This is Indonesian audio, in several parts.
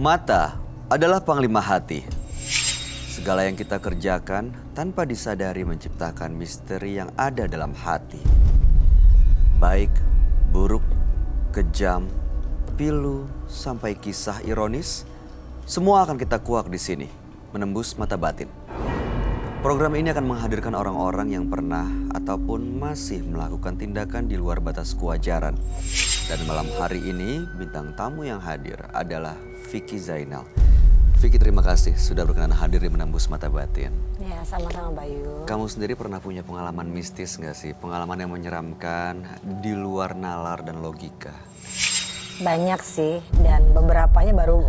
Mata adalah panglima hati. Segala yang kita kerjakan tanpa disadari menciptakan misteri yang ada dalam hati. Baik, buruk, kejam, pilu, sampai kisah ironis, semua akan kita kuak di sini, menembus mata batin. Program ini akan menghadirkan orang-orang yang pernah ataupun masih melakukan tindakan di luar batas kewajaran. Dan malam hari ini bintang tamu yang hadir adalah Vicky Zainal. Vicky, terima kasih sudah berkenan hadir di Menembus Mata Batin. Ya, sama-sama Bayu. Kamu sendiri pernah punya pengalaman mistis nggak sih? Pengalaman yang menyeramkan di luar nalar dan logika? Banyak sih, dan beberapanya baru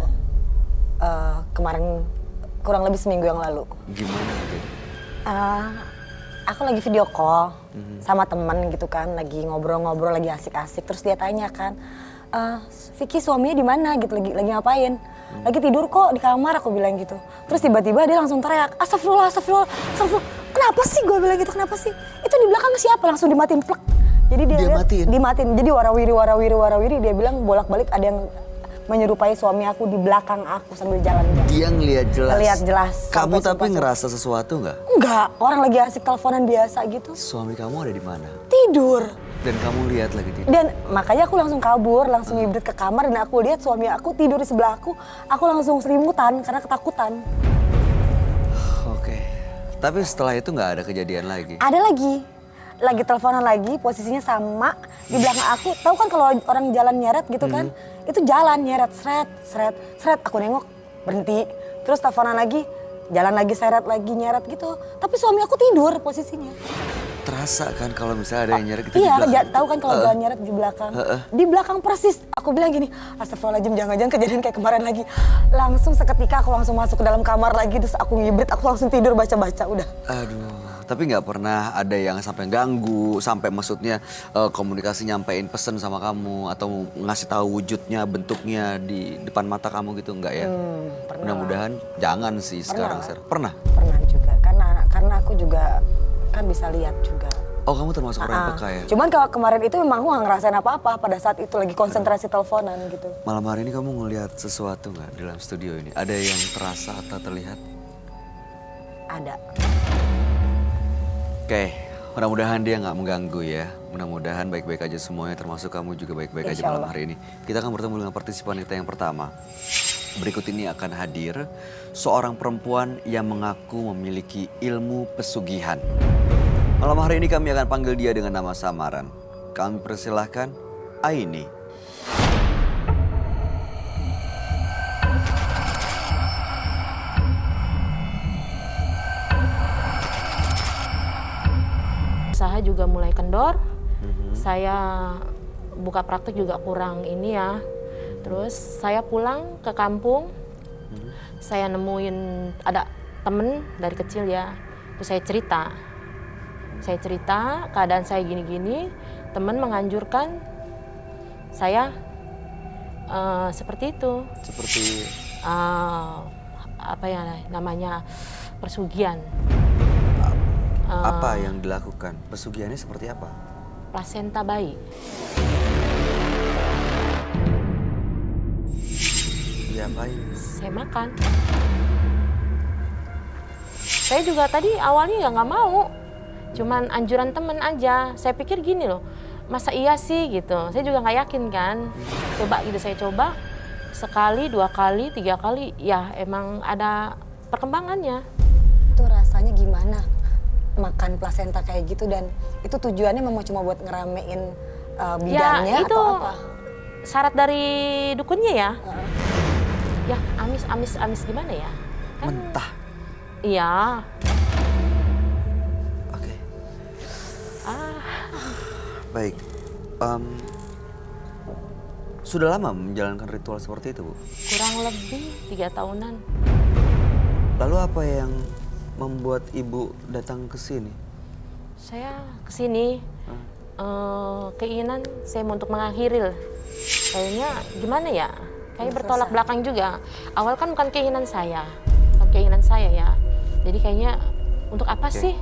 kemarin kurang lebih seminggu yang lalu. Gimana gitu? Aku lagi video call sama temen gitu kan, lagi ngobrol-ngobrol, lagi asik-asik. Terus dia tanya kan, Vicky suaminya di mana gitu, lagi ngapain? Lagi tidur kok di kamar, aku bilang gitu. Terus tiba-tiba dia langsung teriak, astagfirullah, astagfirullah, astagfirullah. Kenapa sih, gue bilang gitu, kenapa sih? Itu di belakang siapa? Langsung dimatiin plek. Jadi dia dimatiin. Jadi warawiri, dia bilang bolak-balik ada yang menyerupai suami aku di belakang aku sambil jalan-jalan. Dia ngeliat jelas? Ngeliat jelas. Kamu tapi ngerasa sesuatu nggak? Enggak, orang lagi asik teleponan biasa gitu. Suami kamu ada di mana? Tidur. Dan kamu lihat lagi tidur? Dan makanya aku langsung kabur, langsung ngibrit ke kamar dan aku lihat suami aku tidur di sebelah aku. Aku langsung selimutan karena ketakutan. Oke. Tapi setelah itu nggak ada kejadian lagi? Ada lagi teleponan lagi, posisinya sama di belakang aku. Tahu kan kalau orang jalan nyeret gitu kan? Itu jalan nyeret, seret. Aku nengok, berhenti. Terus teleponan lagi, jalan lagi, seret lagi, nyeret gitu. Tapi suami aku tidur posisinya. Terasa kan kalau misalnya ada yang nyeret gitu di Iya, belakang? tahu kan kalau jalan nyeret di belakang. Di belakang persis. Aku bilang gini, astagfirullahaladzim, jangan-jangan kejadian kayak kemarin lagi. Langsung seketika aku langsung masuk ke dalam kamar lagi, terus aku ngibrit, aku langsung tidur baca-baca, udah. Aduh, tapi nggak pernah ada yang sampai ganggu, sampai maksudnya komunikasi nyampein pesen sama kamu atau ngasih tahu wujudnya, bentuknya di depan mata kamu gitu, nggak ya? Mudah-mudahan jangan sih sekarang. Pernah? Pernah juga, karena aku juga kan bisa lihat juga. Oh, kamu termasuk orang yang peka ya? Cuman kalau kemarin itu memang aku nggak ngerasain apa-apa pada saat itu lagi konsentrasi teleponan gitu. Malam hari ini kamu ngelihat sesuatu nggak di dalam studio ini? Ada yang terasa atau terlihat? Ada. Oke, mudah-mudahan dia nggak mengganggu ya. Mudah-mudahan baik-baik aja semuanya, termasuk kamu juga baik-baik aja malam hari ini. Kita akan bertemu dengan partisipan kita yang pertama. Berikut ini akan hadir seorang perempuan yang mengaku memiliki ilmu pesugihan. Malam hari ini kami akan panggil dia dengan nama samaran. Kami persilahkan Aini. Usaha juga mulai kendor, saya buka praktek juga kurang ini ya. Terus saya pulang ke kampung, saya nemuin ada temen dari kecil ya, terus saya cerita keadaan saya gini-gini, temen menganjurkan saya seperti itu. Seperti apa ya namanya, persugihan. Apa yang dilakukan? Pesugihannya seperti apa? Plasenta bayi. Diapain? Saya makan. Saya juga tadi awalnya ya nggak mau. Cuman anjuran temen aja. Saya pikir gini loh, masa iya sih gitu. Saya juga nggak yakin kan. Coba gitu, saya coba. Sekali, 2 kali, 3 kali. Ya emang ada perkembangannya. Itu rasanya gimana? Makan plasenta kayak gitu, dan itu tujuannya memang cuma buat ngeramein bidannya ya, itu atau apa? Syarat dari dukunnya ya. Ya amis gimana ya? Kan, mentah? Iya. Oke. Baik. Sudah lama menjalankan ritual seperti itu, Bu? Kurang lebih 3 tahunan. Lalu apa yang membuat Ibu datang ke sini? Saya ke sini keinginan saya untuk mengakhiri. Kayaknya gimana ya? Kayak bertolak belakang juga. Awal kan bukan keinginan saya ya. Jadi kayaknya untuk apa sih?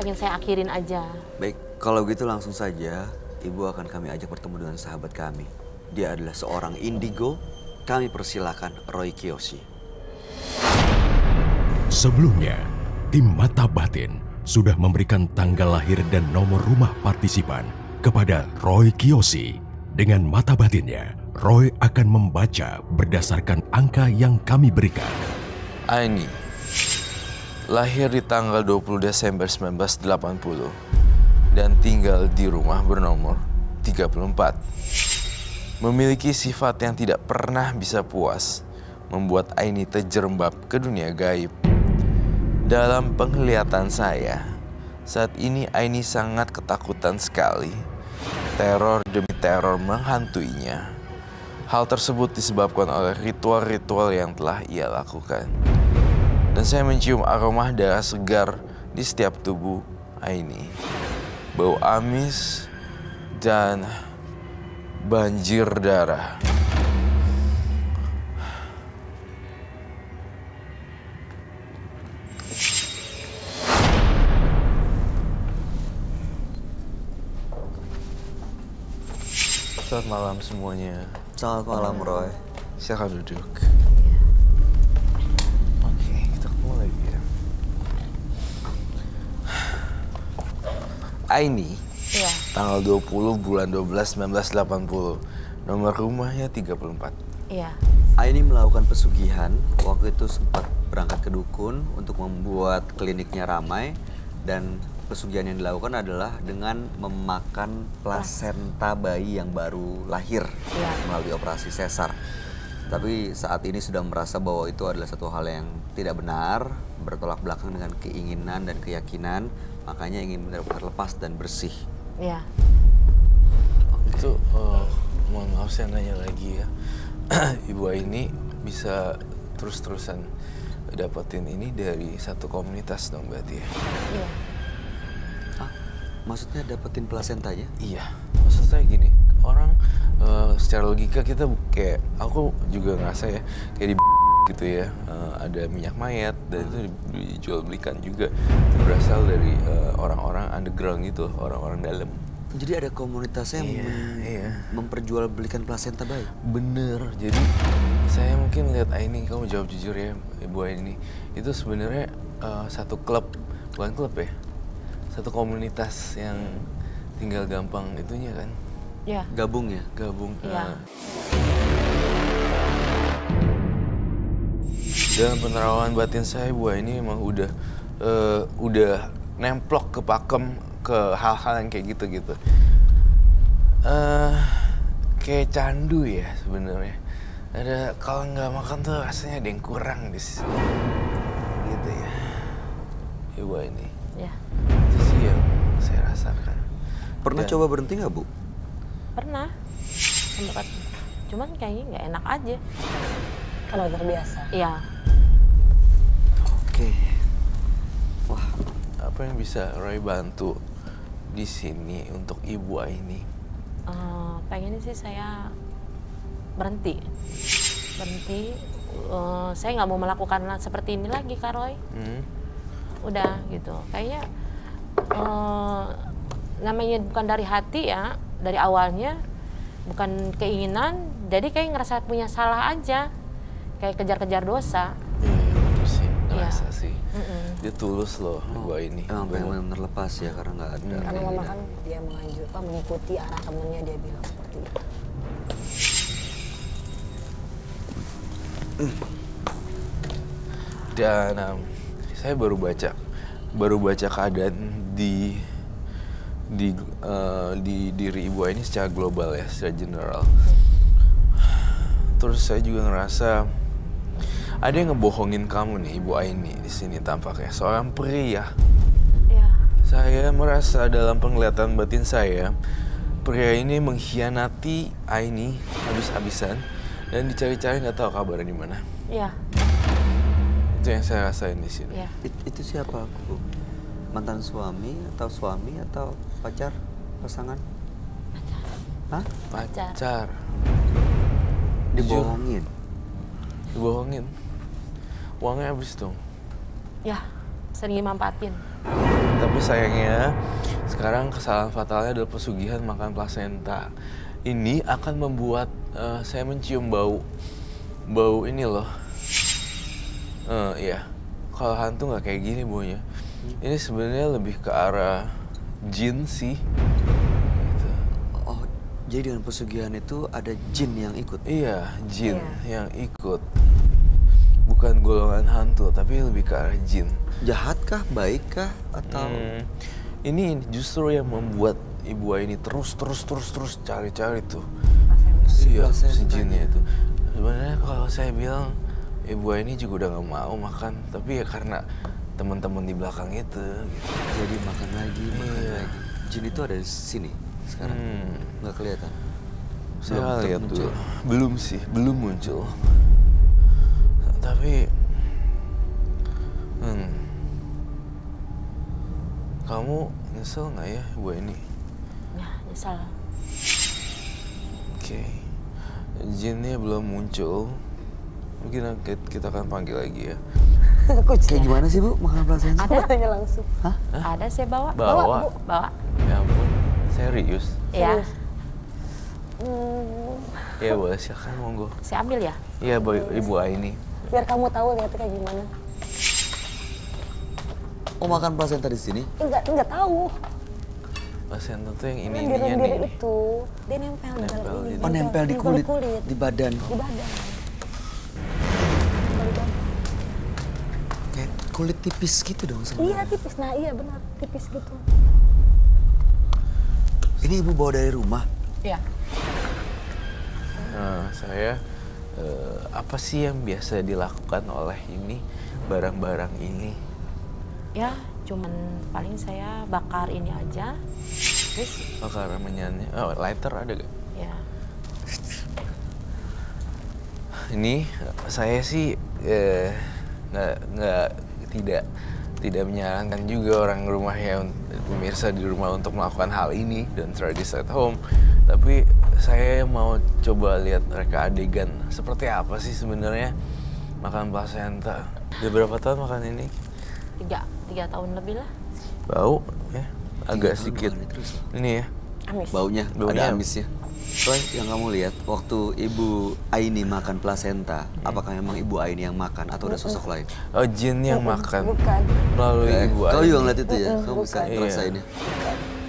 Pengen saya akhirin aja. Baik, kalau gitu langsung saja Ibu akan kami ajak bertemu dengan sahabat kami. Dia adalah seorang indigo kami persilakan Roy Kiyoshi. Sebelumnya, tim Mata Batin sudah memberikan tanggal lahir dan nomor rumah partisipan kepada Roy Kiyoshi. Dengan mata batinnya, Roy akan membaca berdasarkan angka yang kami berikan. Aini, lahir di tanggal 20 Desember 1980 dan tinggal di rumah bernomor 34. Memiliki sifat yang tidak pernah bisa puas, membuat Aini terjerembab ke dunia gaib. Dalam penglihatan saya, saat ini Aini sangat ketakutan sekali. Teror demi teror menghantuinya. Hal tersebut disebabkan oleh ritual-ritual yang telah ia lakukan. Dan saya mencium aroma darah segar di setiap tubuh Aini. Bau amis dan banjir darah. Selamat malam semuanya. Selamat malam, Roy. Silakan duduk. Oke, kita ketemu lagi ya. Aini, Iya. tanggal 20 bulan 12 1980. Nomor rumahnya 34. Iya. Aini melakukan pesugihan, waktu itu sempat berangkat ke dukun untuk membuat kliniknya ramai, dan pesugihan yang dilakukan adalah dengan memakan plasenta bayi yang baru lahir Iya. melalui operasi sesar. Tapi saat ini sudah merasa bahwa itu adalah satu hal yang tidak benar, bertolak belakang dengan keinginan dan keyakinan, makanya ingin benar-benar lepas dan bersih. Iya. Itu mohon maaf saya nanya lagi ya. Ibu Aini bisa terus-terusan dapetin ini dari satu komunitas dong berarti ya? Iya. Maksudnya dapetin plasentanya? Iya, maksud saya gini, orang secara logika kita kayak, aku juga ngerasa ya, kayak di gitu ya, ada minyak mayat dan itu dijual belikan juga. Itu berasal dari orang-orang underground gitu, orang-orang dalam. Jadi ada komunitasnya yang Iya. memperjualbelikan plasenta bayi? Bener, jadi saya mungkin lihat Aini, kamu jawab jujur ya Ibu Aini, itu sebenarnya satu klub, bukan klub ya, satu komunitas yang tinggal gampang itunya kan, Iya. Gabung ya? gabung. Iya. Dalam penerawangan batin saya, Bu Aini emang udah nemplok ke pakem, ke hal-hal yang kayak gitu-gitu. Kayak candu ya sebenarnya. Ada kalau nggak makan tuh rasanya ada yang kurang di sini. Gitu ya. Ibu Aini. Iya. Itu sih yang saya rasakan. Pernah Dan- coba berhenti nggak, Bu? Pernah. Sempat. Cuman kayaknya nggak enak aja. Kalau terbiasa. Iya. Oke. Wah, Apa yang bisa Roy bantu di sini untuk Ibu Aini? Pengennya sih saya berhenti. Saya nggak mau melakukan seperti ini lagi, Kak Roy. Udah gitu. Kayaknya namanya bukan dari hati ya, dari awalnya bukan keinginan. Jadi kayak ngerasa punya salah aja, kayak kejar-kejar dosa. Iya, betul sih. Iya. Ngerasa sih. Dia tulus loh, Ibu Aini. emang pengen benar-benar lepas ya karena nggak ada. Karena mama keinginan. kan dia mengikuti arah temennya, dia bilang seperti itu. Dan saya baru baca keadaan di diri Ibu Aini secara global ya, secara general. Terus saya juga ngerasa ada yang ngebohongin kamu nih, Ibu Aini, di sini tampaknya seorang pria. Iya. Saya merasa dalam penglihatan batin saya, pria ini mengkhianati Aini habis-habisan dan dicari-cari nggak tahu kabarnya di mana. Iya. Itu yang saya rasain di sini. Iya. Itu siapa, Bu? Mantan suami atau pacar, pasangan? Hah? Pacar. Dibohongin? Dibohongin. Uangnya habis dong. Ya, sering manfaatin. Tapi sayangnya sekarang kesalahan fatalnya adalah pesugihan makan plasenta. Ini akan membuat saya mencium bau bau ini loh. Iya, kalau hantu nggak kayak gini baunya. Ini sebenarnya lebih ke arah jin sih. Gitu. Oh, jadi dengan pesugihan itu ada jin yang ikut? Iya, jin yang ikut. Bukan golongan hantu, tapi lebih ke arah jin. Jahatkah, baikkah, atau? Ini justru yang membuat Ibu Aini terus cari-cari tuh. Iya, si jinnya itu. Sebenarnya kalau saya bilang Ibu Aini juga udah nggak mau makan, tapi ya karena teman-teman di belakang itu. Gitu. Jadi makan lagi. Jin itu ada di sini sekarang? Nggak kelihatan? Saya lihat dulu. Belum sih, belum muncul. Tapi, kamu nyesel nggak ya Ibu Aini? Ya, nyesal. Oke, jinnya belum muncul. Mungkin kita akan panggil lagi ya. Kayak gimana sih Bu makan plasenta? Ada langsung. Ada saya bawa. Bawa? Bawa. Ya ampun, serius? Ya, Ya boleh, silakan monggo. saya ambil ya. Iya Ibu Aini. Biar kamu tahu lihatnya kayak gimana. Oh, makan plasenta di sini? Enggak tahu. Plasenta tuh yang Kan ininya di nih. itu. Dia nempel di dalam ini. Oh, nempel di kulit, di badan. Di badan. Kayak kulit tipis gitu dong sebenarnya. Iya tipis, nah iya benar tipis gitu. Ini Ibu bawa dari rumah? Iya. Nah, saya apa sih yang biasa dilakukan oleh ini barang-barang ini? Ya, cuman paling saya bakar ini aja. Terus Bakar menyanyi. Oh, lighter ada gak? ya, Ini saya sih tidak menyarankan juga orang rumah ya, pemirsa di rumah untuk melakukan hal ini dan try this at home. Tapi saya mau coba lihat reka adegan seperti apa sih sebenarnya makan plasenta. Udah berapa tahun makan ini? 3 tahun lebih lah. Bau ya, agak 3 tahun sedikit. makan terus. Ini ya. Amis. Baunya Baunya. ada amisnya. Roy, yang kamu lihat waktu Ibu Aini makan plasenta, apakah memang Ibu Aini yang makan atau ada sosok lain? Oh, jin yang makan Bukan. melalui Ibu Kau Aini. juga ngeliat itu ya? Kamu bisa bukan. ngerasain ya?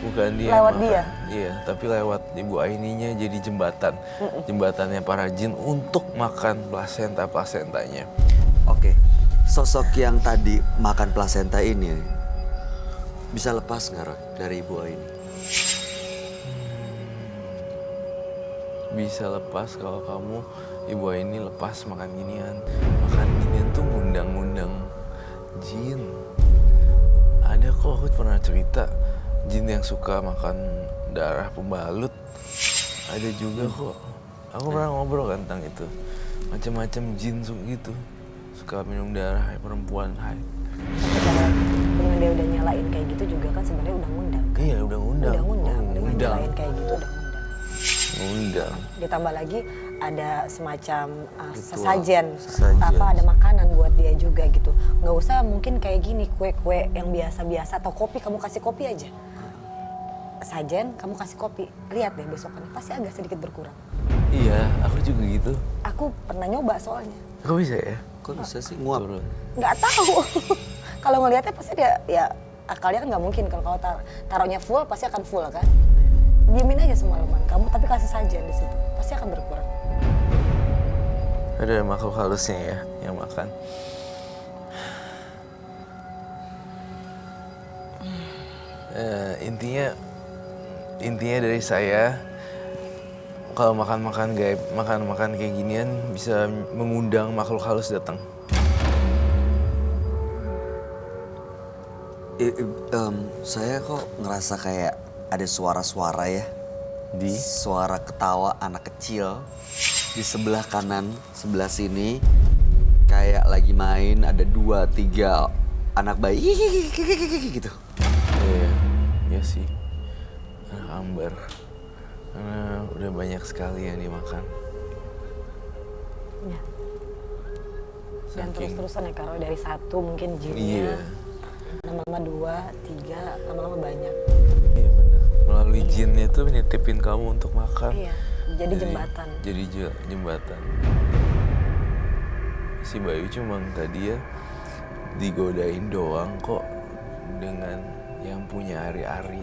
Bukan dia yang Lewat makan. dia? Iya, tapi lewat Ibu Aininya jadi jembatan. Jembatannya para jin untuk makan plasentanya. Oke, sosok yang tadi makan plasenta ini bisa lepas nggak Roy dari Ibu Aini? Bisa lepas kalau kamu Ibu Aini lepas makan ginian. Makan ginian tuh ngundang-ngundang jin. Ada kok, aku pernah cerita jin yang suka makan darah pembalut. Ada juga kok. Aku pernah ngobrol kan tentang itu. Macam-macam jin gitu. Suka minum darah perempuan. Hai. Tapi kalau dengan dia udah nyalain kayak gitu juga kan sebenarnya udah ngundang. Iya, udah ngundang. Udah ngundang. Oh, Dengan ngundang. nyalain kayak gitu udah ngundang. Ngundang. Ditambah lagi ada semacam Ritual. sesajen, Sesajen. apa ada makanan buat dia juga gitu. Nggak usah mungkin kayak gini kue-kue yang biasa-biasa atau kopi, kamu kasih kopi aja. Sajen, kamu kasih kopi. Lihat deh besokannya pasti agak sedikit berkurang. Iya, aku juga gitu. Aku pernah nyoba soalnya. Kok bisa ya? Kok bisa sih nguap? Turun. Nggak tahu. Kalau ngelihatnya pasti dia ya akalnya kan nggak mungkin kalau taruhnya full pasti akan full kan. Diemin aja semalaman kamu tapi kasih sajen di situ pasti akan berkurang. Ada makhluk halusnya ya yang makan. Intinya dari saya, kalau makan gaib, makan kayak ginian bisa mengundang makhluk halus datang. Saya kok ngerasa kayak ada suara-suara ya. Di? Suara ketawa anak kecil di sebelah kanan, sebelah sini. Kayak lagi main ada 2-3 anak bayi gitu. Iya, iya sih. Anak ambar. Udah banyak sekali yang dimakan. Ya. Dan Saking- terus-terusan ya Karo dari 1 mungkin Iya. jinnya. Lama-lama 2, 3, lama-lama banyak. Iya benar. Melalui jinnya itu nitipin kamu untuk makan. Iya, jadi jembatan. Jadi jembatan. si Bayu cuma tadi ya digodain doang kok dengan yang punya ari-ari.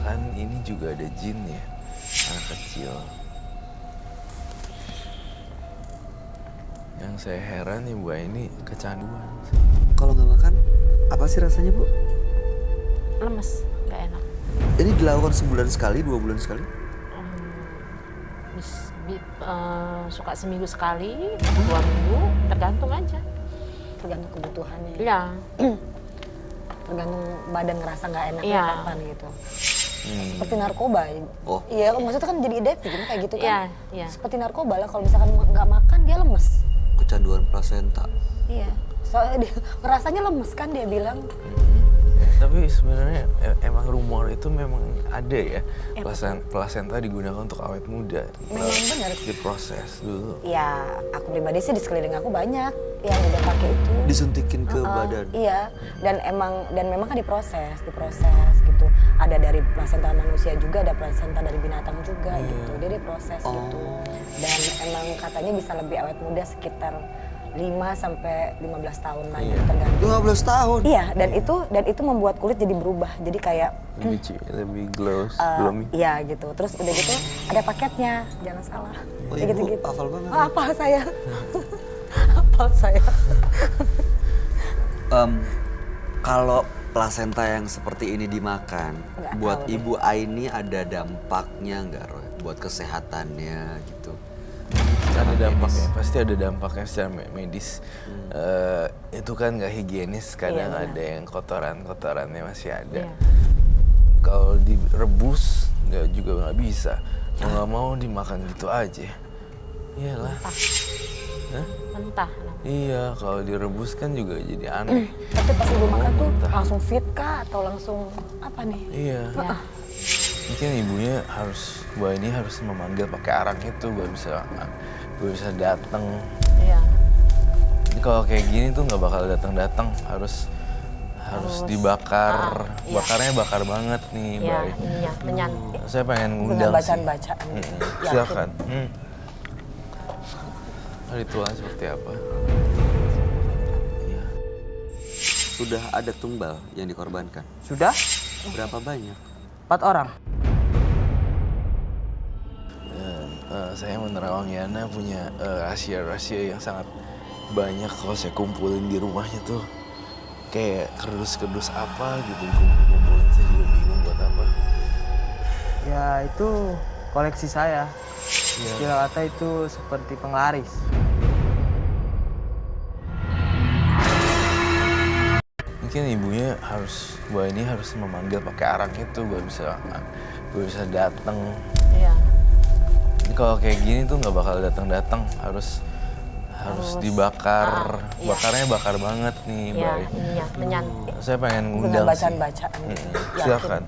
Kan ini juga ada jin ya, anak kecil. Yang saya heran nih Bu ini kecanduan. Kalau nggak makan, apa sih rasanya Bu? Lemes, nggak enak. Ini dilakukan sebulan sekali, 2 bulan sekali? Suka seminggu sekali, 2 minggu, tergantung aja. Tergantung kebutuhannya. Iya, Tergantung badan ngerasa nggak enaknya Iya. kapan gitu. Seperti narkoba. Oh. Iya, maksudnya kan jadi identik gitu, kayak gitu kan. iya, iya. Seperti narkoba lah, kalau misalkan nggak makan dia lemes. Kecanduan plasenta. Iya. Soalnya dia ngerasanya lemes kan dia bilang. Tapi sebenarnya emang rumor itu memang ada ya, plasenta digunakan untuk awet muda. Memang benar. Diproses dulu. Ya, aku pribadi sih di sekeliling aku banyak yang udah pakai itu. Disuntikin ke badan. Iya, dan memang kan diproses gitu. Ada dari plasenta manusia juga, ada plasenta dari binatang juga gitu. Dia diproses gitu. Dan emang katanya bisa lebih awet muda sekitar 5 sampai 15 tahun lagi tergantung. 15 tahun? Iya, dan itu membuat kulit jadi berubah. Jadi kayak Lebih glow, gloomy. iya gitu. Terus udah gitu ada paketnya, jangan salah. Oh, Kayak Ibu gitu-gitu. hafal banget. Oh, hafal saya. Hafal saya. Kalau plasenta yang seperti ini dimakan, Nggak buat tahu deh. Ibu Aini ada dampaknya nggak, Roy? Buat kesehatannya gitu? Ada dampaknya, pasti ada dampaknya secara medis. Itu kan nggak higienis, kadang Iya, ada yang kotorannya masih ada. Iya. Kalau direbus juga nggak bisa. Mau nggak mau dimakan gitu aja. Iyalah. Mentah. Iya, kalau direbus kan juga jadi aneh. Tapi pas ibu makan tuh Mentah. langsung fit kah atau langsung apa nih? Iya. Ya. Mungkin ibunya Bu ini harus memanggil pakai arang itu baru bisa datang. Iya. Ini kalau kayak gini tuh nggak bakal datang, harus dibakar. iya. Bakarnya bakar banget nih, Iya, Bay. ininya menyantik. Saya pengen Dengan ngundang sih. bacaan-bacaan. Yakin. Silakan. Ritual seperti apa? Iya. Sudah ada tumbal yang dikorbankan? Sudah Berapa banyak? 4 orang. Saya menerawang Yana punya rahasia-rahasia yang sangat banyak kalau saya kumpulin di rumahnya tuh. Kayak kerdus-kerdus apa gitu kumpulin, saya juga bingung buat apa. Ya itu koleksi saya. Istilah kata itu seperti penglaris. Mungkin ibunya Bu ini harus memanggil pakai arang itu baru bisa datang. Iya. Ini kalau kayak gini tuh nggak bakal datang, harus dibakar. iya. Bakarnya bakar banget nih, Iya, Bay. ininya menyantik. Saya pengen Dengan ngundang sih. bacaan-bacaan. Yakin. Silakan.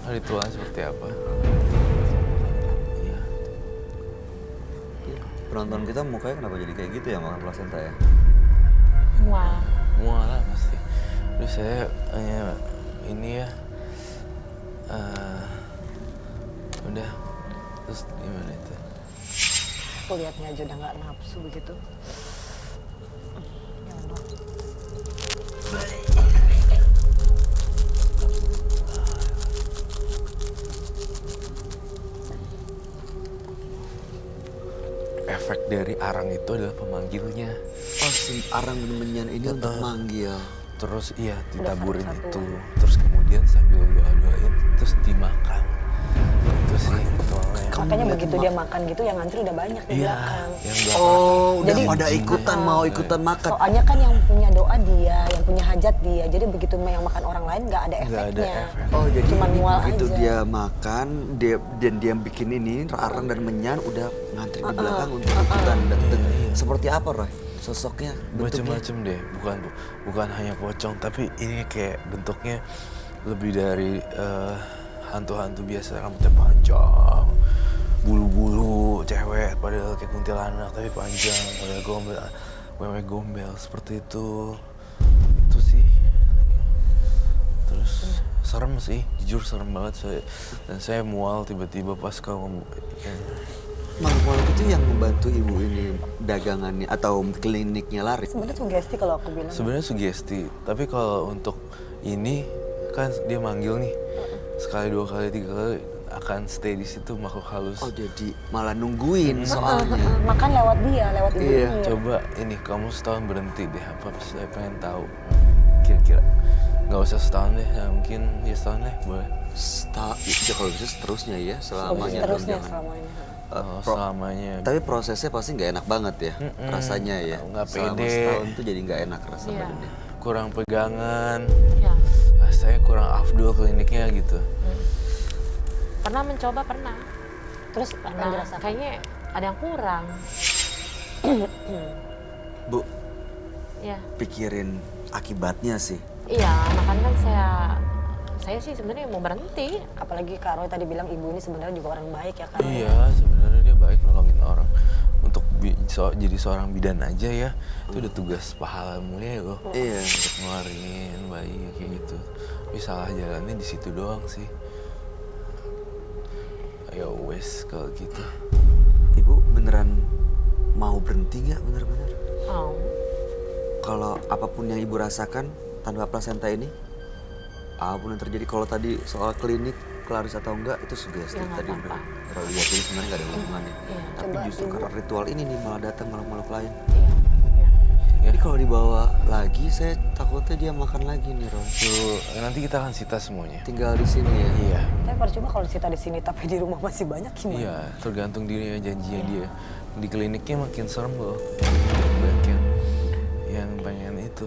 Ritual seperti apa? Iya. Penonton kita mukanya kenapa jadi kayak gitu ya makan plasenta ya? Wah. Mual lah pasti. Terus saya hanya ini ya. Udah. Terus gimana itu? Aku lihatnya aja udah nggak nafsu begitu. Ya Allah. Efek dari arang itu adalah pemanggilnya. Oh, si arang dan menyan ini untuk manggil. Terus iya ditaburin satu-satu. itu. Terus kemudian sambil doa-doain terus dimakan. Itu sih ritualnya. Makanya begitu dia makan gitu yang ngantri udah banyak di Iya, belakang. yang belakang. Oh, udah Jadi- pada ikutan mau ikutan makan. Soalnya kan yang punya doa dia, yang punya hajat dia. Jadi begitu yang makan orang lain nggak ada Nggak ada efeknya. efek. Oh, jadi Cuman mual begitu aja. dia makan, dia bikin ini arang dan menyan udah ngantri di belakang untuk ikutan dateng. Seperti apa, Roy? Sosoknya, bentuknya? Macem-macem deh, bukan hanya pocong, tapi ini kayak bentuknya lebih dari hantu-hantu biasa, rambutnya panjang, bulu-bulu, cewek, padahal kayak kuntilanak tapi panjang, padahal gombel, wewe gombel seperti itu sih. Terus serem sih, jujur serem banget dan saya mual tiba-tiba pas kamu. makhluk itu yang membantu ibu ini dagangannya atau kliniknya laris? Sebenarnya sugesti kalau aku bilang. Sebenarnya sugesti, tapi kalau untuk ini kan dia manggil nih sekali, 2 kali, 3 kali akan stay di situ makhluk halus. Oh jadi malah nungguin soalnya. Makan lewat dia, lewat ibu Iya. ini. Coba ini kamu setahun berhenti deh, apa saya pengen tahu kira-kira. Nggak usah setahun deh, ya mungkin ya setahun deh boleh. Ya kalau bisa seterusnya ya selamanya. Terusnya jangan. selamanya. Selamanya. Tapi prosesnya pasti nggak enak banget ya rasanya ya. Nggak Selama pede. setahun tuh jadi nggak enak rasa Iya. badannya. Kurang pegangan, Ya. saya kurang afdol kliniknya gitu. Pernah mencoba, pernah. Terus apa yang Pernah. dirasakan? Kayaknya ada yang kurang. Bu, Ya. pikirin akibatnya sih. Iya, makanya kan saya sih sebenarnya mau berhenti. Apalagi Kak Roy tadi bilang ibu ini sebenarnya juga orang baik ya Kak Roy. Iya, sebenarnya dia baik nolongin orang. Untuk jadi seorang bidan aja ya, itu udah tugas pahala mulia loh. Iya. Untuk ngeluarin bayi kayak gitu. Tapi salah jalannya di situ doang sih. Ya wes kalau gitu. Ibu beneran mau berhenti nggak bener-bener? Mau. Kalau apapun yang ibu rasakan tanpa plasenta ini, apapun yang terjadi, kalau tadi soal klinik, Claris atau enggak, itu sugesti. Ya, nggak Tadi apa-apa. udah Roy lihat ini sebenarnya nggak ada hubungannya. Iya. Tapi Coba justru ibu. karena ritual ini nih malah datang makhluk-makhluk lain. Iya. Iya. Ya. Jadi kalau dibawa lagi, saya takutnya dia makan lagi nih Roy. Tuh, nanti kita akan sita semuanya. Tinggal di sini ya. Iya. Tapi percuma kalau kita di sini tapi di rumah masih banyak gimana? Iya, tergantung dirinya janjinya dia. Di kliniknya makin serem loh. Banyak yang pengen itu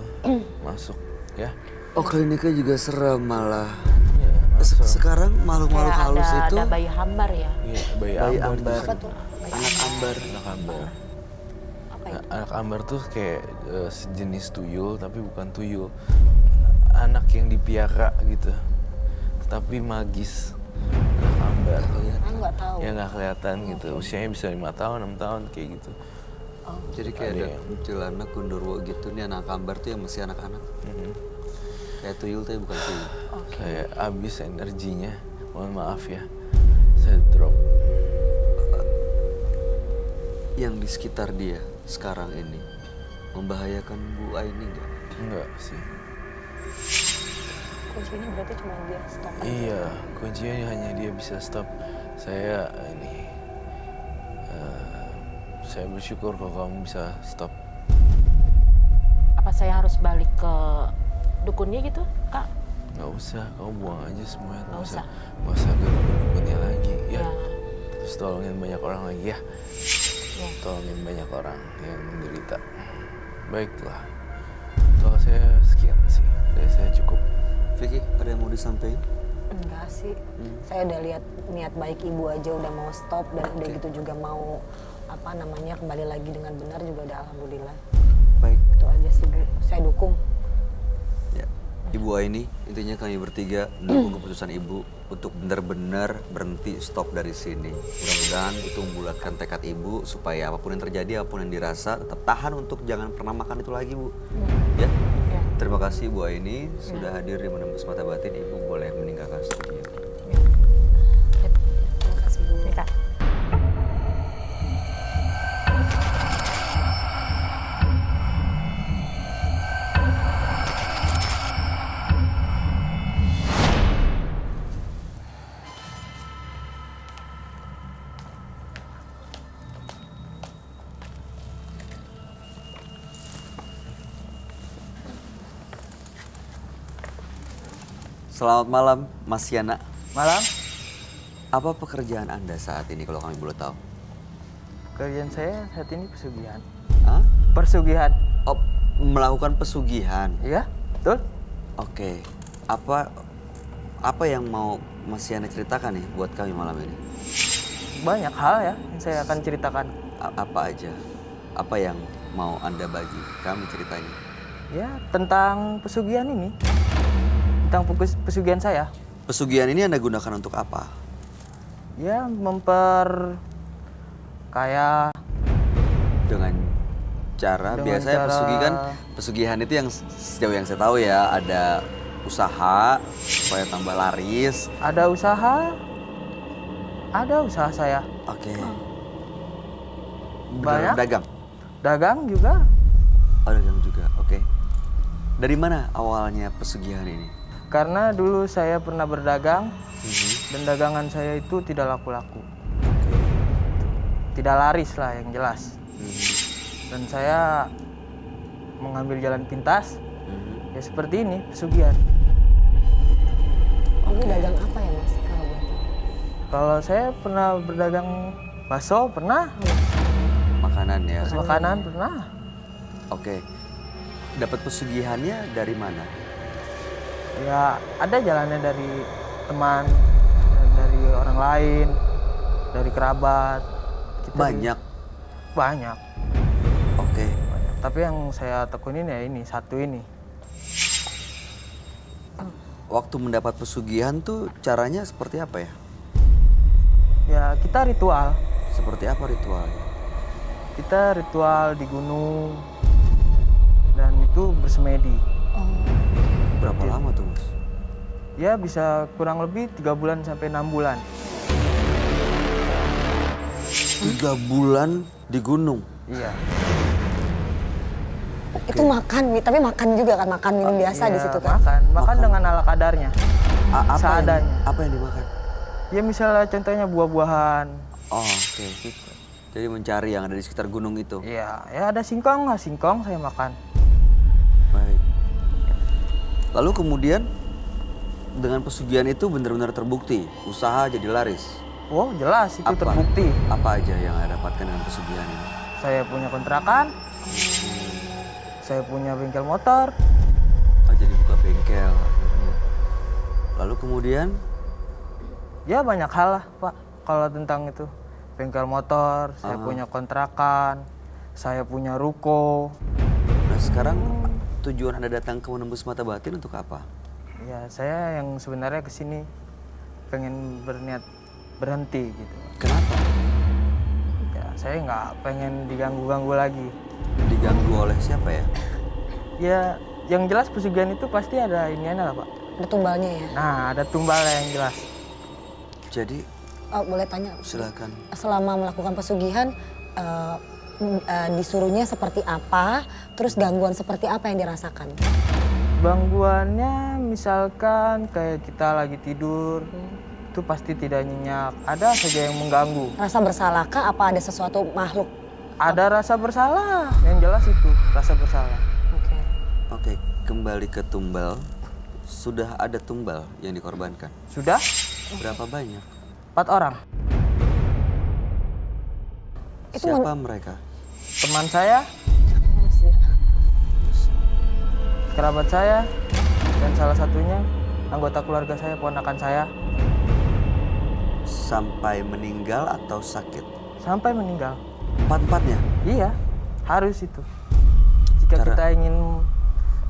masuk ya. Oh kliniknya juga serem malah. Iya, masuk. Sekarang makhluk-makhluk Kayak halus itu ada bayi hambar ya. Iya, bayi bayi ambar. ambar, Apa tuh? anak ambar. Anak ambar. Apa itu? Anak ambar tuh kayak sejenis tuyul tapi bukan tuyul. Anak yang dipiara gitu. Tetapi magis. Anak ambar. Aku nggak tahu. Ya nggak kelihatan gitu. Usianya bisa 5 tahun, 6 tahun kayak gitu. Jadi kayak ada Ada yang- kuntilanak, gundurwo gitu. Nih anak ambar tuh yang masih anak-anak. Kayak tuyul tapi bukan tuyul. Saya habis energinya. Mohon maaf ya. Saya drop. Yang di sekitar dia sekarang ini membahayakan Bu Aini nggak? Enggak sih. Kuncinya berarti cuma dia stop. Iya, kuncinya hanya dia bisa stop. Saya ini, saya bersyukur kalau kamu bisa stop. Apa saya harus balik ke dukunnya gitu, Kak? Nggak usah, kamu buang aja semuanya. Nggak usah. Nggak usah ganggu-ganggunya lagi ya. Ya. Terus tolongin banyak orang lagi ya. Ya. Tolongin banyak orang yang menderita. Baiklah. Kalau saya sekian sih, dari saya cukup. Vicky, ada yang mau disampaikan? Enggak sih. Saya udah lihat niat baik ibu aja udah mau stop dan udah gitu juga mau apa namanya kembali lagi dengan benar juga udah alhamdulillah. Baik. Itu aja sih Bu. Saya dukung. Ya. Ibu Aini, intinya kami bertiga mendukung keputusan Ibu untuk benar-benar berhenti stop dari sini. Mudah-mudahan itu membulatkan tekad Ibu supaya apapun yang terjadi, apapun yang dirasa, tetap tahan untuk jangan pernah makan itu lagi Bu. Ya. Ya. Terima kasih Bu Aini sudah hadir di Menembus Mata Batin. Ibu boleh meninggalkan studio. Terima kasih Bu. Nih, Kak. Selamat malam, Mas Yana. Malam, Apa pekerjaan Anda saat ini kalau kami boleh tahu? kerjaan saya saat ini pesugihan. Hah? Persugihan, Oh, melakukan pesugihan. iya? Betul? Oke. Apa yang mau Mas Yana ceritakan nih buat kami malam ini? Banyak hal ya yang saya akan ceritakan. Apa aja? Apa yang mau Anda bagi kami ceritanya? Ya, tentang pesugihan ini. Tentang pesugihan saya. Pesugihan ini Anda gunakan untuk apa? Ya, kayak Dengan cara Dengan biasanya cara- pesugihan itu yang sejauh yang saya tahu ya ada usaha supaya tambah laris. ada usaha saya. Oke. Banyak. Dagang? Dagang juga. Oh, dagang juga, oke. Dari mana awalnya pesugihan ini? Karena dulu saya pernah berdagang dan dagangan saya itu tidak laku-laku. Tidak laris lah yang jelas. Dan saya mengambil jalan pintas. Ya seperti ini, pesugihan. Ini dagang apa ya Mas? Kalau boleh tahu? Kalau saya pernah berdagang bakso, pernah. Makanan ya? Makanan, pernah. Oke. Dapat pesugihannya dari mana? Ya ada jalannya dari teman, dan dari orang lain, dari kerabat. Banyak? Banyak. Oke. Banyak. Tapi yang saya tekunin ya ini, satu ini. Waktu mendapat pesugihan tuh caranya seperti apa ya? Ya kita ritual. Seperti apa ritualnya? Kita ritual di gunung dan itu bersemedi. Berapa lama tuh, Mas? Ya bisa kurang lebih 3 bulan sampai 6 bulan. 3 bulan di gunung? Iya. Itu makan, tapi makan juga kan, makan minum biasa di Iya, situ kan? Makan dengan ala kadarnya. Apa Seadanya. apa yang dimakan? Ya misalnya contohnya buah-buahan. Oh, oke. Jadi mencari yang ada di sekitar gunung itu? Iya, ya ada singkong lah, singkong saya makan. Baik. Lalu kemudian dengan pesugihan itu benar-benar terbukti, usaha jadi laris. Oh jelas itu terbukti. Apa aja yang Anda dapatkan dengan pesugihan ini? Saya punya kontrakan, saya punya bengkel motor. Oh, jadi buka bengkel akhirnya. Lalu kemudian Ya banyak hal lah Pak, kalau tentang itu. Bengkel motor, saya punya kontrakan, saya punya ruko. nah sekarang tujuan Anda datang ke Menembus Mata Batin untuk apa? Ya saya yang sebenarnya kesini pengen berniat berhenti gitu. Kenapa? Ya saya nggak pengen diganggu-ganggu lagi. Diganggu oleh siapa ya? Ya yang jelas pesugihan itu pasti ada iniannya lah Pak. Ada tumbalnya ya? Nah ada tumbalnya yang jelas. Jadi Oh, boleh tanya? silakan. Selama melakukan pesugihan, disuruhnya seperti apa? Terus gangguan seperti apa yang dirasakan? Gangguannya misalkan kayak kita lagi tidur, itu pasti tidak nyenyak. Ada saja yang mengganggu. Rasa bersalahkah? Apa ada sesuatu makhluk? Ada rasa bersalah, yang jelas itu rasa bersalah. Oke. Oke, kembali ke tumbal. Sudah ada tumbal yang dikorbankan? Sudah Berapa banyak? 4 orang. Itu Siapa mereka? Teman saya, kerabat saya, dan salah satunya anggota keluarga saya, ponakan saya, Sampai meninggal atau sakit? sampai meninggal. Empat-empatnya? Iya, harus itu. Jika Cara- kita ingin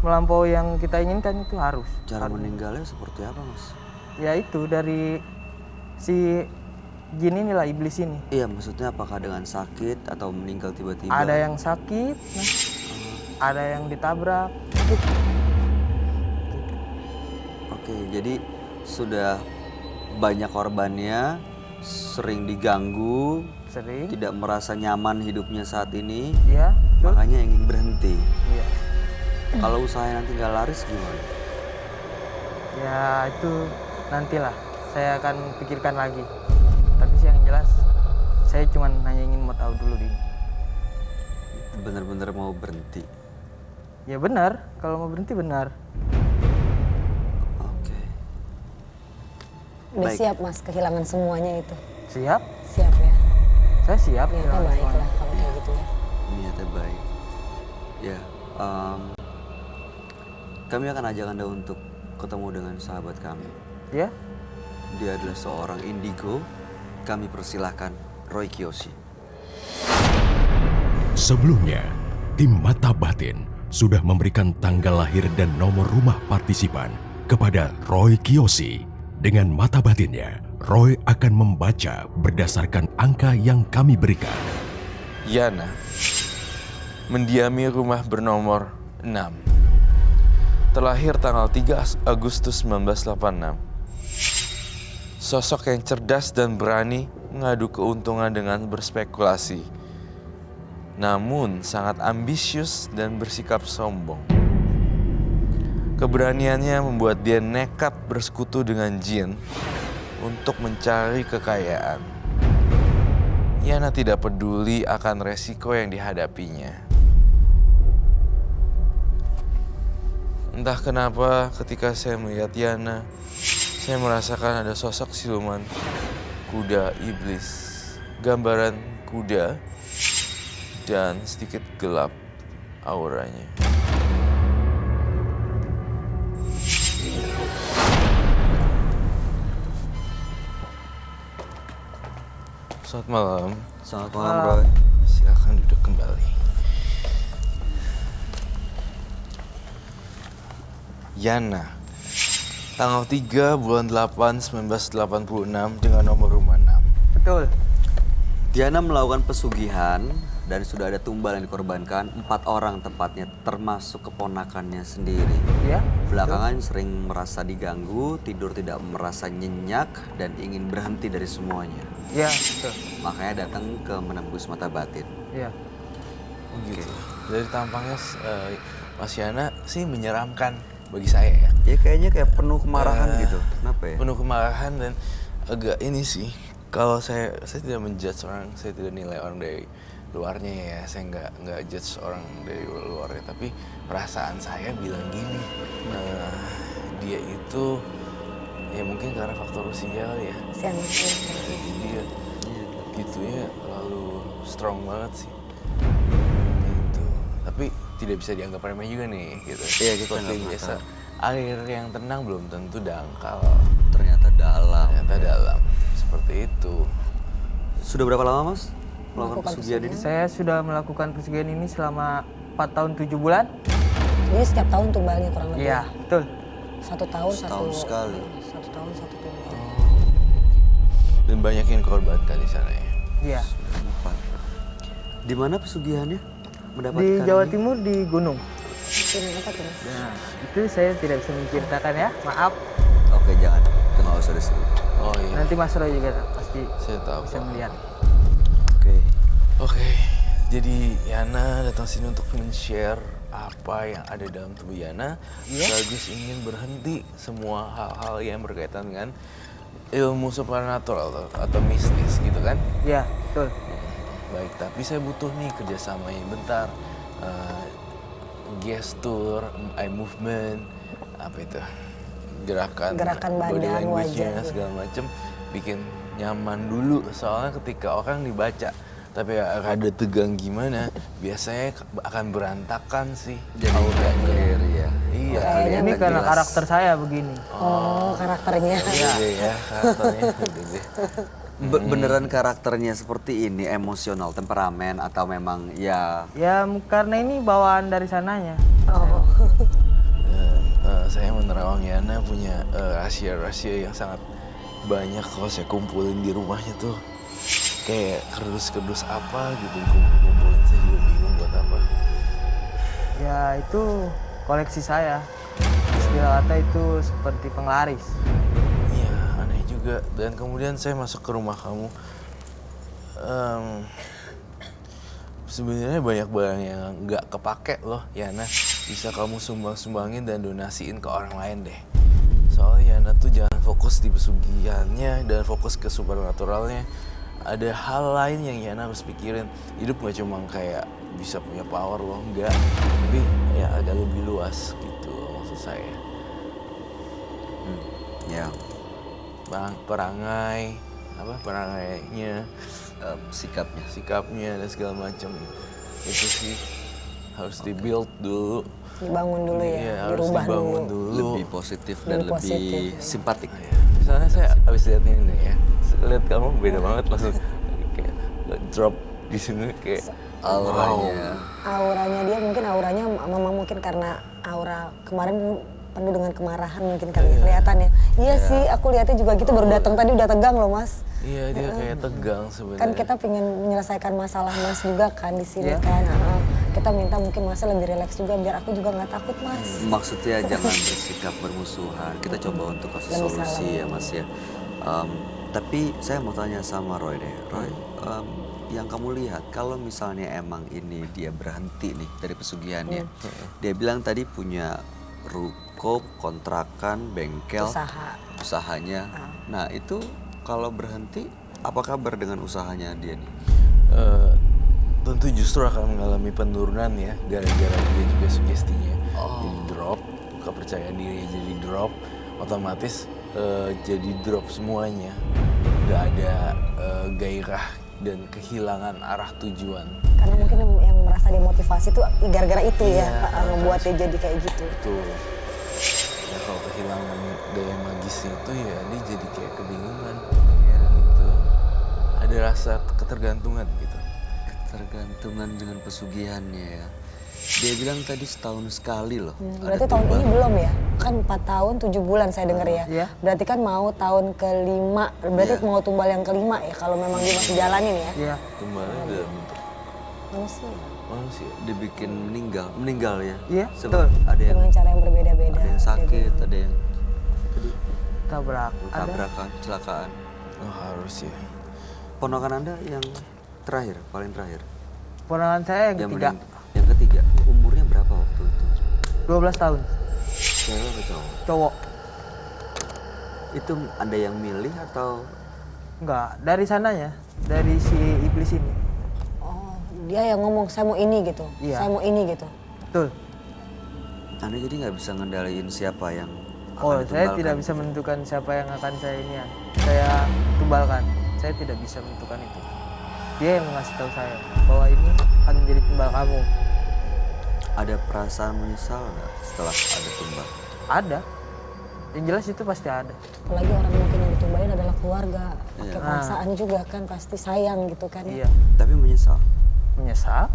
melampaui yang kita inginkan itu harus. Cara meninggalnya seperti apa, Mas? Ya itu dari si jin inilah, iblis ini. Iya, maksudnya apakah dengan sakit atau meninggal tiba-tiba? Ada yang sakit, nah, ada yang ditabrak. Oke, jadi sudah banyak korbannya, sering diganggu, Sering. tidak merasa nyaman hidupnya saat ini, Iya, betul. makanya ingin berhenti. Iya. Kalau usahanya nanti nggak laris gimana? Ya itu nantilah saya akan pikirkan lagi. Tapi sih yang jelas saya cuma hanya ingin mau tahu dulu ini. Bener-bener mau berhenti. Ya benar, kalau mau berhenti benar. Oke. Udah Baik. siap Mas kehilangan semuanya itu? Siap? Siap ya? Saya siap. Niatnya kehilangan baik semuanya. lah kalau kayak gitu ya. Niatnya baik. Ya, kami akan ajak Anda untuk ketemu dengan sahabat kami. Ya? Dia adalah seorang indigo. Kami persilahkan Roy Kiyoshi. Sebelumnya, tim Mata Batin sudah memberikan tanggal lahir dan nomor rumah partisipan kepada Roy Kiyoshi. Dengan mata batinnya, Roy akan membaca berdasarkan angka yang kami berikan. Yana mendiami rumah bernomor 6. Terlahir tanggal 3 Agustus 1986. Sosok yang cerdas dan berani mengadu keuntungan dengan berspekulasi. namun sangat ambisius dan bersikap sombong. Keberaniannya membuat dia nekat bersekutu dengan jin untuk mencari kekayaan. Yana tidak peduli akan resiko yang dihadapinya. Entah kenapa ketika saya melihat Yana, saya merasakan ada sosok siluman kuda iblis. Gambaran kuda dan sedikit gelap auranya. Selamat malam. Selamat malam, Roy. Silakan duduk kembali. Yana, tanggal 3 bulan 8 1986 dengan nomor rumah 6. Betul. Diana melakukan pesugihan dan sudah ada tumbal yang dikorbankan 4 orang tepatnya, termasuk keponakannya sendiri. Ya. Belakangan sering merasa diganggu, tidur tidak merasa nyenyak, dan ingin berhenti dari semuanya. Ya, betul. Makanya datang ke menembus mata batin. Ya. Oh gitu. Dari tampangnya Mas Yana sih menyeramkan bagi saya ya. Ya kayaknya kayak penuh kemarahan gitu. Kenapa ya? Penuh kemarahan dan agak ini sih. Kalau saya tidak menjudge orang, saya tidak nilai orang dari luarnya ya. Saya nggak judge orang dari luarnya, tapi perasaan saya bilang gini, dia itu ya mungkin karena faktor usia kali ya. Si anak Dia gitunya lalu strong banget sih. Gitu. Tapi tidak bisa dianggap remeh juga nih gitu. Iya, kita Seperti nggak biasa. Air yang tenang belum tentu dangkal. Ternyata dalam. Ternyata dalam. Seperti itu. Sudah berapa lama, Mas? Melakukan Melakukan pesugihan ini? Saya sudah melakukan pesugihan ini selama 4 tahun 7 bulan. Jadi setiap tahun tumbalnya kurang lebih. Iya, betul. 1 tahun Setahun sekali. 1 tahun 1 tumbal. Dan banyak yang korbankan di sana ya. Iya. 4. Di mana pesugihannya? Mendapatkan Di Jawa ini? Timur di gunung. Ini apa tuh, Mas? Nah, itu saya tidak bisa menceritakan ya. Maaf. Oke, jangan. Itu nggak usah disebut. Oh iya. Nanti Mas Roy juga pasti Saya tahu. bisa melihat. Oke. Oke. Jadi Yana datang sini untuk men-share apa yang ada dalam tubuh Yana. Sekaligus ingin berhenti semua hal-hal yang berkaitan dengan ilmu supernatural atau mistis gitu kan. Iya, betul. Baik, tapi saya butuh nih kerjasamanya bentar. Gestur, eye movement, apa itu? Gerakan body badan, language-nya wajah. segala macem bikin nyaman dulu. Soalnya ketika orang dibaca tapi rada tegang gimana, biasanya akan berantakan sih. Jadi nggak clear ya. Iya. Kalian Ini nggak karena jelas. karakter saya begini. Oh, karakternya. Udah deh ya karakternya. Udah deh. Beneran karakternya seperti ini, emosional, temperamen, atau memang ya Ya, karena ini bawaan dari sananya. Oh. Saya menerawang Yana punya rahasia-rahasia yang sangat banyak kalau saya kumpulin di rumahnya tuh. Kayak kerdus-kerdus apa gitu kumpulin, saya juga bingung buat apa. Ya, itu koleksi saya. Istilah kata itu seperti penglaris. Iya, aneh juga. Dan kemudian saya masuk ke rumah kamu. Sebenarnya banyak barang yang nggak kepake loh, Yana. Bisa kamu sumbangin dan donasiin ke orang lain deh. Soalnya Yana tuh jangan fokus di pesugihannya dan fokus ke supernaturalnya. Ada hal lain yang Yana harus pikirin. Hidup gak cuma kayak bisa punya power loh, enggak. Tapi ya agak lebih luas gitu maksud saya. ya Perangainya, sikapnya. sikapnya dan segala macam. Itu sih harus di-build dulu. Dibangun dulu ya, Iya, harus dirubah dibangun dulu. dulu. Lebih positif dan Lebih positif, lebih ya. simpatik. Soalnya saya abis lihat ini nih ya, lihat kamu beda banget langsung kayak drop di sini kayak Auranya. Auranya dia mungkin auranya memang mungkin karena aura kemarin penuh dengan kemarahan mungkin kali ya, kelihatan ya. Iya sih, aku lihatnya juga gitu baru datang tadi udah tegang loh, Mas. Iya dia kayak tegang sebenarnya. Kan kita pengen menyelesaikan masalah Mas juga kan di sini kan. Heeh. Kita minta mungkin Masnya lebih rileks juga biar aku juga nggak takut, Mas. Maksudnya jangan bersikap bermusuhan. Kita coba untuk kasih Lebih solusi salam. ya, Mas ya. Tapi saya mau tanya sama Roy deh. Roy, yang kamu lihat kalau misalnya emang ini dia berhenti nih dari pesugihannya. Dia bilang tadi punya ruko, kontrakan, bengkel, usahanya. Nah itu kalau berhenti, apa kabar dengan usahanya dia nih? Tentu justru akan mengalami penurunan ya, gara-gara dia juga sugestinya jadi drop, kepercayaan diri jadi drop, otomatis jadi drop semuanya. Gak ada gairah dan kehilangan arah tujuan. Karena mungkin yang merasa demotivasi tuh gara-gara itu ya, membuat dia jadi kayak gitu. Betul. Ya kalau kehilangan daya magisnya itu ya dia jadi kayak kebingungan. Gitu. Ada rasa ketergantungan gitu. Ketergantungan dengan pesugihannya ya. Dia bilang tadi setahun sekali loh. Berarti tahun ini belum ya? Kan 4 tahun 7 bulan saya dengar ya. Iya. Berarti kan mau tahun ke-5, berarti mau tumbal yang ke-5 ya kalau memang dia masih jalanin ya. Iya. Tumbalnya dalam bentuk Manusia. Dibikin meninggal ya. Iya, Sebab betul. ada yang Dengan cara yang berbeda-beda. ada yang sakit, ada yang Tabrak. Ada. tabrakan, kecelakaan. Oh harus ya. Ponakan Anda yang terakhir, paling terakhir. Ponakan saya yang ketiga. Yang ketiga, umurnya berapa waktu itu? 12 tahun. Cewek atau cowok? Cowok. Itu Anda yang milih atau Enggak, dari sananya. Dari si iblis ini. Oh, dia yang ngomong saya mau ini gitu. Iya. Saya mau ini gitu. Betul. Anda jadi nggak bisa ngendaliin siapa yang Oh, akan saya ditumbalkan? tidak bisa menentukan siapa yang akan saya ini ya. Saya tumbalkan. Saya tidak bisa menentukan itu. Dia yang mengasih tahu saya bahwa ini akan menjadi tumbal kamu. Ada perasaan menyesal nggak setelah ada tumbal? Ada. Yang jelas itu pasti ada. Apalagi orang mungkin yang ditumbalin adalah keluarga. Pakai Iya. perasaan juga kan, pasti sayang gitu kan. Iya. Tapi menyesal? Menyesal.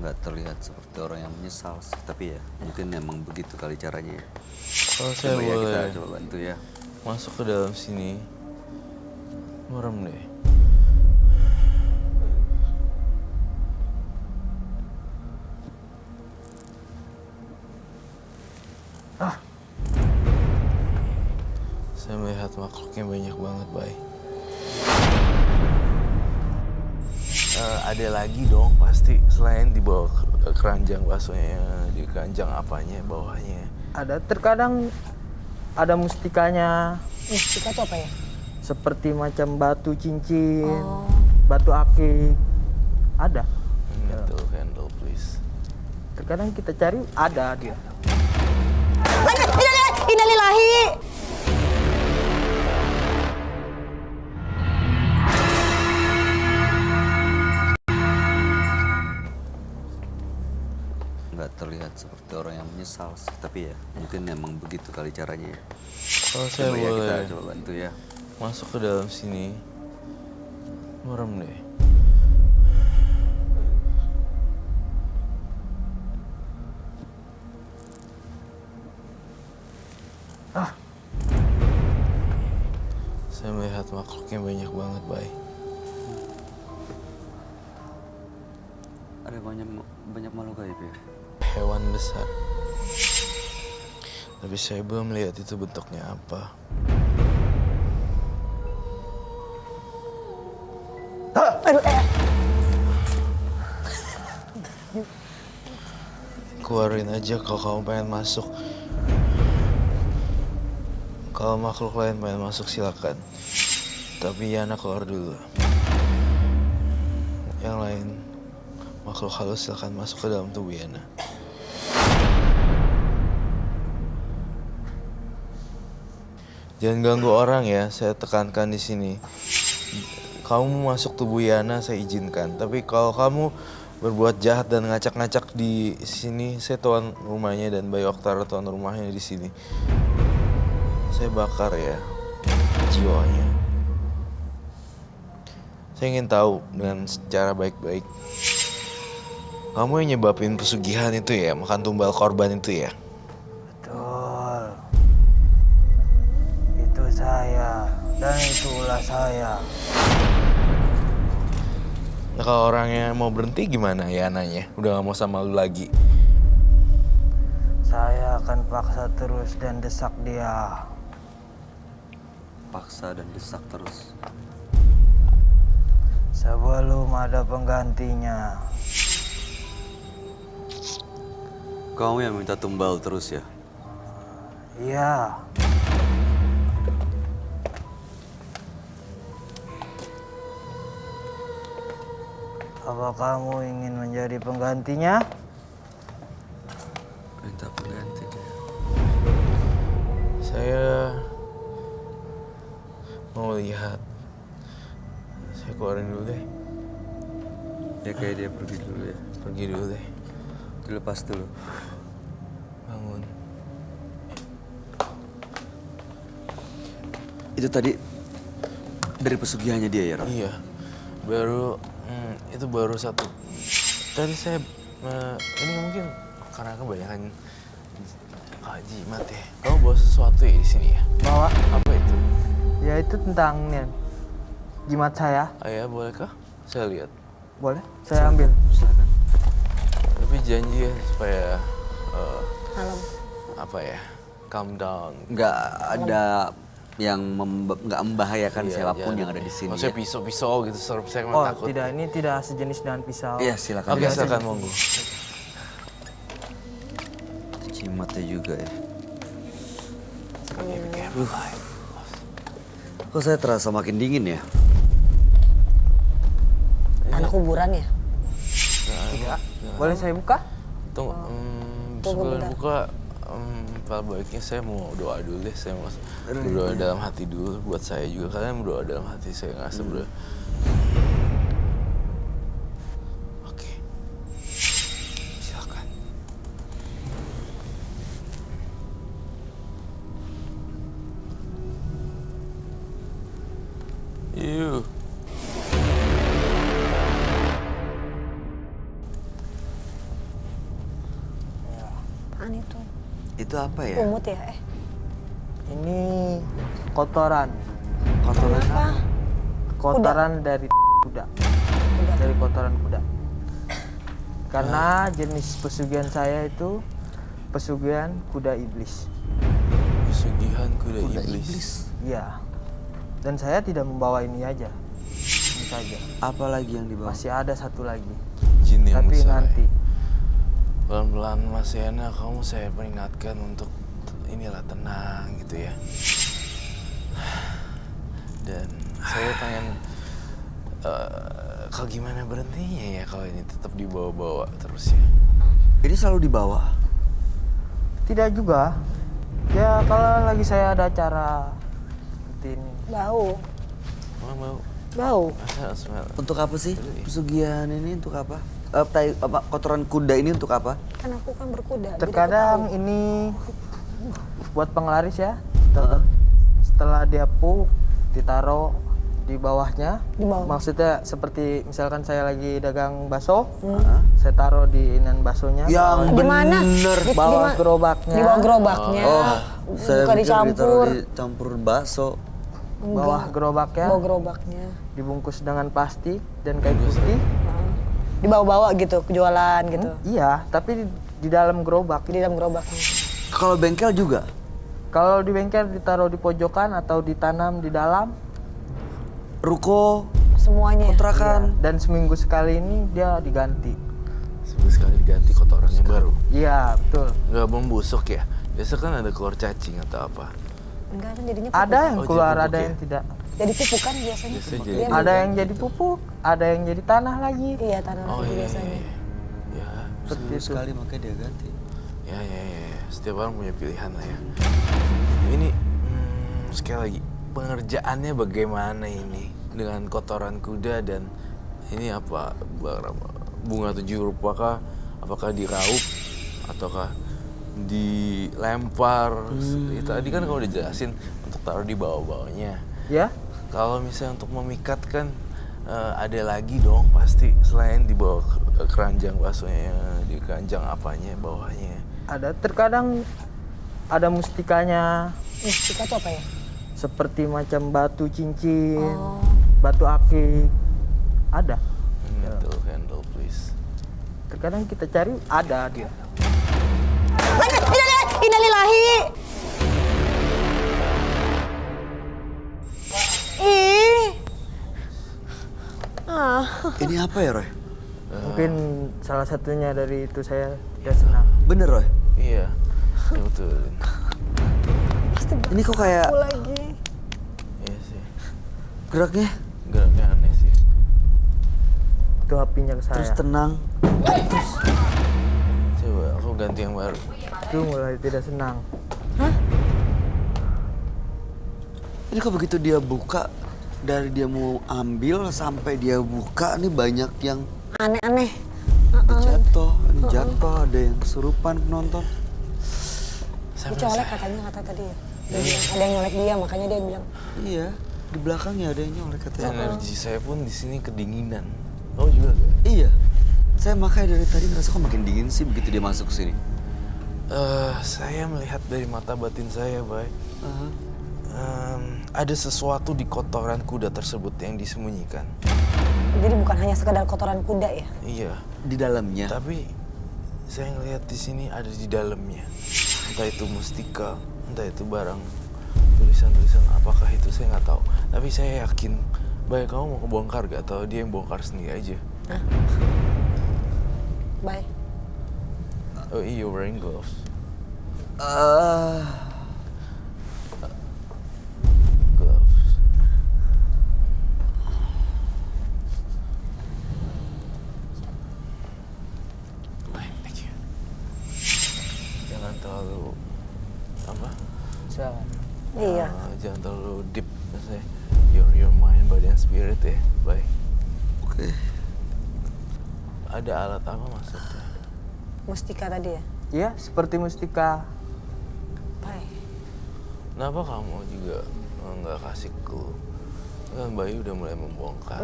Nggak terlihat seperti orang yang menyesal sih. Tapi ya mungkin emang begitu kali caranya ya. Kalau saya Coba ya kita boleh coba bantu ya. masuk ke dalam sini, merem deh. Saya melihat makhluknya banyak banget, Bay. Ada lagi dong pasti selain di bawah keranjang baksonya, di keranjang apanya bawahnya. Ada terkadang ada mustikanya Mustika itu apa ya? seperti macam batu cincin, Oh. batu akik. Ada. Metal candle please. Terkadang kita cari ada dia. Innalillahi. Nggak terlihat seperti orang yang menyesal sih. Tapi ya mungkin emang begitu kali caranya ya. Kalau saya Coba ya kita boleh coba bantu ya. masuk ke dalam sini, merem deh. Saya melihat makhluknya banyak banget, Bay. Ada banyak makhluk gaib ya. Hewan besar. Tapi saya belum lihat itu bentuknya apa. Keluarin aja kalau kamu pengen masuk. Kalau makhluk lain pengen masuk silakan. Tapi Yana keluar dulu. Yang lain makhluk halus silakan masuk ke dalam tubuh Yana. Jangan ganggu orang ya, saya tekankan di sini. Kamu mau masuk tubuh Yana, saya izinkan. Tapi kalau kamu berbuat jahat dan ngacak-ngacak di sini, saya tuan rumahnya dan Bayu Oktara tuan rumahnya di sini. Saya bakar ya jiwanya. Saya ingin tahu dengan secara baik-baik. Kamu yang nyebabin pesugihan itu ya, makan tumbal korban itu ya? Betul. Itu saya dan itulah saya. Nah, kalau orangnya mau berhenti gimana ya nanya? Udah gak mau sama lu lagi. Saya akan paksa terus dan desak dia. Paksa dan desak terus. Sebelum ada penggantinya. Kamu yang minta tumbal terus ya? Iya. Apa kamu ingin menjadi penggantinya? Minta pengganti dia. Saya mau lihat. Saya keluarin dulu deh. Ya kayak dia pergi dulu ya. Pergi dulu deh. Dilepas dulu. Bangun. Itu tadi dari pesugihannya dia ya, Ron? Iya. Baru itu baru satu. Tadi saya ini mungkin karena kebanyakan jimat ya. Kamu bawa sesuatu ya di sini ya? Bawa. Apa itu? Ya itu tentang jimat saya. Ayah bolehkah? Saya lihat. Boleh? Saya ambil. Silakan. Tapi janji ya supaya Malam. apa ya? Calm down. Nggak ada yang nggak membahayakan Iya, siapapun jangan. yang ada di sini. Maksudnya Ya? pisau-pisau gitu, serem saya Oh, takut. tidak. Ini tidak sejenis dengan pisau. Iya, silakan. Oke, silakan monggo. Jimatnya juga ya. Be careful. Kok saya terasa makin dingin ya? Anak kuburan ya? Tidak. Boleh saya buka? Tunggu, Tunggu sebelum bentar. buka, Pak baiknya saya mau doa dulu deh. Saya mau berdoa dalam hati dulu buat saya juga. Kalian berdoa dalam hati saya nggak seberdoa. Oke, silakan. Yuk. Apaan itu? Itu apa ya? Umut ya? Ini kotoran. Kotoran Apa? Kotoran dari kuda. Dari kotoran kuda. Karena jenis pesugihan saya itu pesugihan kuda iblis. Pesugihan kuda iblis. Iya. Dan saya tidak membawa ini aja. Ini saja. Apalagi yang dibawa? Masih ada satu lagi. Jin yang Tapi besar. nanti. Pelan-pelan Mas Yana, kamu saya peringatkan untuk inilah tenang gitu ya. Dan saya pengen kalau gimana berhentinya ya kalau ini tetap dibawa-bawa terus ya. Ini selalu dibawa. Tidak juga. Ya kalau lagi saya ada acara seperti ini. Bau. Mau Bau. smell. Untuk apa sih? Pesugihan ini untuk apa? Kotoran kuda ini untuk apa? Kan aku kan berkuda. jadi aku Terkadang tahu. ini buat penglaris ya. Setelah dia puk, ditaruh di bawahnya. Di bawah. Maksudnya seperti misalkan saya lagi dagang bakso, saya taruh di inan baksonya. Yang Di mana? bener. Di bawah mana? gerobaknya. Di bawah gerobaknya. Oh, saya Bukan pikir ditaruh dicampur. dicampur bakso. Bawah gerobaknya Bawah gerobaknya. dibungkus dengan plastik dan kain putih. Dibawa-bawa gitu, jualan gitu. Iya, tapi di dalam gerobak. Di dalam gerobaknya. Kalau bengkel juga? Kalau di bengkel ditaruh di pojokan atau ditanam di dalam. Ruko, Semuanya. kontrakan. Dan seminggu sekali ini dia diganti. Seminggu sekali diganti kotoran yang baru. Iya, betul. Nggak membusuk ya? Biasa kan ada keluar cacing atau apa. Enggak kan jadinya pupuk. Ada yang Oh, keluar, jadi ada pupuk yang ya? tidak. Jadi pupuk kan biasanya. Biasanya Iya, jadi Ada yang jadi pupuk, ada yang jadi tanah lagi. Iya, tanah Oh lagi iya, biasanya. iya. Ya, Seperti itu. Sekali makanya dia ganti. ya. Setiap orang punya pilihan lah ya. Ini sekali lagi pengerjaannya bagaimana ini dengan kotoran kuda dan ini apa bunga 7 rupa kah? Apakah diraup ataukah dilempar? Tadi kan kamu udah jelasin untuk taruh di bawah-bawahnya. Ya, Kalau misalnya untuk memikat kan ada lagi dong pasti selain di bawah keranjang baksonya, di keranjang apanya bawahnya. ada. Terkadang ada mustikanya, Mustika itu apa ya? seperti macam batu cincin, Oh. batu akik. Ada. Candle please. Terkadang kita cari ada dia. Innalillahi. Ih. Ini apa ya, Roy? Mungkin salah satunya dari itu saya tidak senang. Bener, Roy? Iya, ya betul. Ini kok kayak Aku lagi. Iya sih. geraknya Geraknya aneh sih. Itu apinya ke terus saya. tenang. Coba aku ganti yang baru. Itu mulai tidak senang. Ini kok begitu dia buka, dari dia mau ambil sampai dia buka, nih banyak yang Aneh-aneh. jatuh. Ini jatuh, ada yang kesurupan penonton. Dicolek katanya kata tadi ya. Dia bilang, ada yang nyolek dia, makanya dia bilang. Iya, di belakangnya ada yang nyolek katanya. Energi saya pun di sini kedinginan. Oh juga. Iya, saya makanya dari tadi ngerasa kok makin dingin sih begitu dia masuk ke sini. Saya melihat dari mata batin saya, Bay. Ada sesuatu di kotoran kuda tersebut yang disembunyikan. Jadi bukan hanya sekedar kotoran kuda ya? Iya. Di dalamnya. Tapi saya ngelihat di sini ada di dalamnya. Entah itu mustika, entah itu barang tulisan-tulisan. Apakah itu saya nggak tahu. Tapi saya yakin, Bay, kamu mau kebongkar gak? Atau dia yang bongkar sendiri aja? Bye. Oh iya, wearing gloves. Gloves. Baik, thank you. Jangan terlalu apa? Jangan. Iya. Jangan terlalu deep, maksudnya your mind, body and spirit ya. Baik. Oke. Ada alat apa maksudnya? Mustika tadi ya? Ya, seperti mustika. Bye. Kenapa kamu juga nggak kasih clue? Kan Bayu udah mulai membongkar.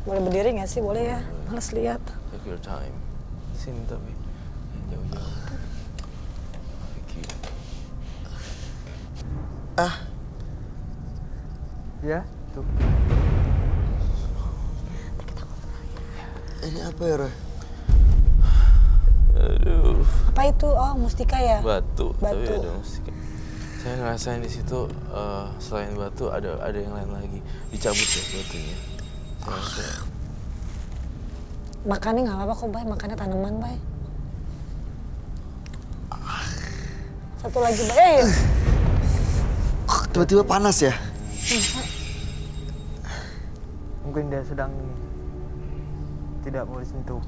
Boleh berdiri nggak sih? Boleh ya? Males lihat. Take your time. Sini tapi jauh-jauh. Thank you. Ya, tuh. Ini apa ya, Roy? Aduh, Apa itu? Oh, mustika ya? batu. Tapi Batu. ada musik. Saya ngerasain di situ selain batu ada yang lain lagi. Dicabut ya batunya. Saya rasa Makannya nggak apa-apa kok, Bay. Makannya tanaman, Bay. Satu lagi, Bay. Tiba-tiba panas ya? Mungkin dia sedang tidak mau disentuh.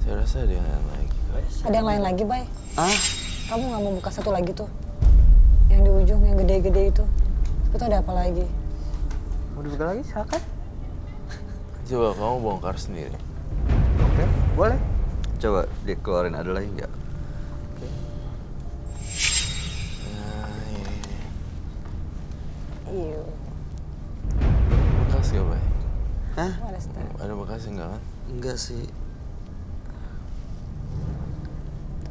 saya rasa ada yang lain lagi. Ada yang lain lagi, Bay. Kamu nggak mau buka satu lagi tuh? Yang di ujung, yang gede-gede itu. Itu ada apa lagi? Mau dibuka lagi, silakan. Coba kamu bongkar sendiri. Oke, boleh. Coba dikeluarin, ada lagi nggak? Nah, iya. Iya. Bekas gak, Bay? Hah? Ada star. Ada bekas enggak kan? Enggak sih.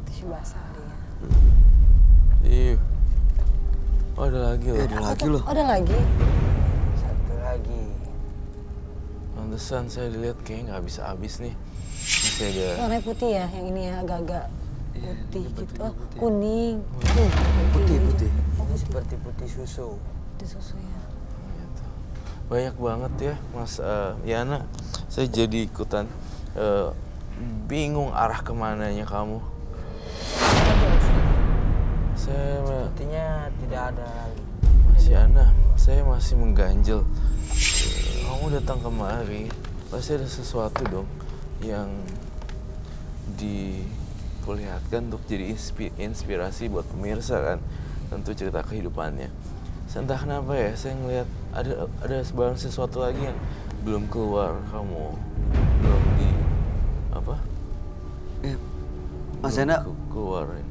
Tisu basah kali ya. Iya. Oh, ada lagi loh. Ada lagi loh. Oh, ada lagi? Satu lagi. Pantesan saya dilihat kayaknya nggak habis-habis nih. Masih ada. Warnanya putih ya, yang ini ya agak-agak Iya, putih ini gitu. batunya Oh, putih. kuning. Putih, putih. Ini seperti putih susu. Putih susu ya. Gitu. Banyak banget ya, Mas Yana. Saya jadi ikutan bingung arah kemananya kamu. Saya Sepertinya tidak ada lagi. Mas Yana, saya masih mengganjel. Kamu datang kemari, pasti ada sesuatu dong yang diperlihatkan untuk jadi inspirasi buat pemirsa kan. Tentu cerita kehidupannya. Entah kenapa ya, saya ngelihat ada barang sesuatu lagi yang belum keluar, kamu belum di apa? Mas Belum Ena, keluarin.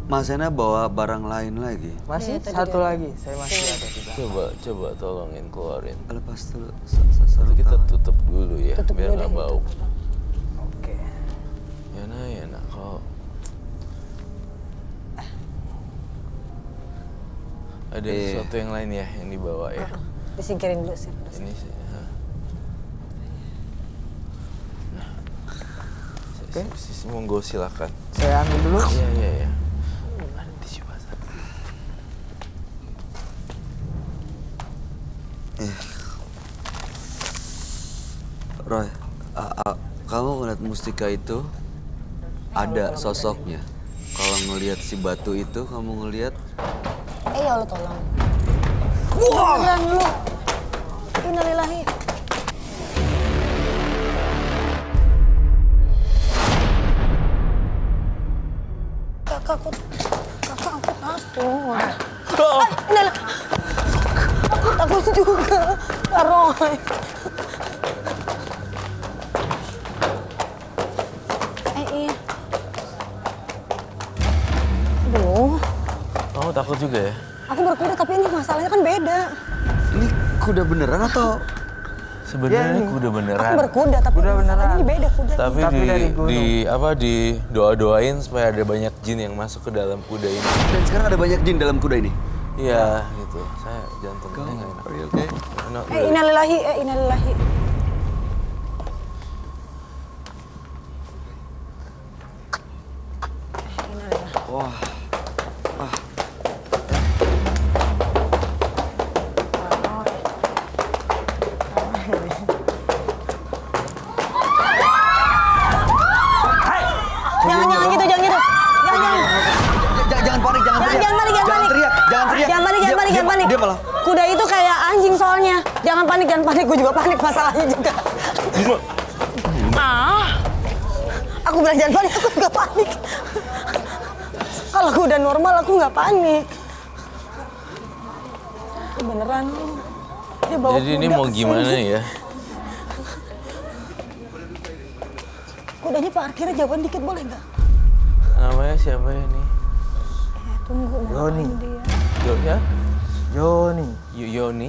Mas Ena bawa barang lain lagi. Masih Iya, tadi satu dia- lagi. Saya masih ada di belakang. Coba tolongin keluarin. Lepas dulu Nanti sarung kita tangan. tutup dulu ya, Tutup biar dulu nggak deh, bau. tutup. Oke. Yana, kalau ada sesuatu yang lain ya yang dibawa ya. Disingkirin dulu sih. Ini sih. Nah, monggo silakan. Saya ambil dulu. Iya. Ada tisu basah. Kamu ngeliat mustika itu ada sosoknya. Kalau ngelihat si batu itu, kamu ngelihat Ya Allah tolong. Beneran lu. Innalillahi. Kakak aku takut. Innalillahi. Aku takut juga. Kak Roy. Iya. Aduh. Kamu takut juga ya? Aku berkuda tapi ini masalahnya kan beda. ini kuda beneran atau Sebenarnya Iya, kuda Aku beneran. berkuda tapi Kuda masalahnya beneran. ini beda kuda. Tapi Tapi dari gunung. di doa-doain supaya ada banyak jin yang masuk ke dalam kuda ini. dan sekarang ada banyak jin dalam kuda ini? Iya, gitu. Saya jantungnya nggak enak. Are you okay? Enak. Innalillahi, innalillahi. Wah, Jangan gitu, jangan gitu. jangan panik, jangan teriak. Jangan panik, jangan panik. teriak, jangan teriak. Jangan panik, jangan panik, jangan panik. Dia malah. Kuda itu kayak anjing soalnya. Jangan panik, jangan panik. Gue juga panik masalahnya juga. Aku bilang jangan panik, aku nggak panik. Kalau kuda normal aku nggak panik. Beneran. Dia bawa Jadi ini kuda mau kesini. gimana ya? Kudanya parkirnya jauhan dikit boleh nggak? Namanya siapa ini? Tunggu, mau Yoni. ngapain dia? Ya? Joni. Yoni?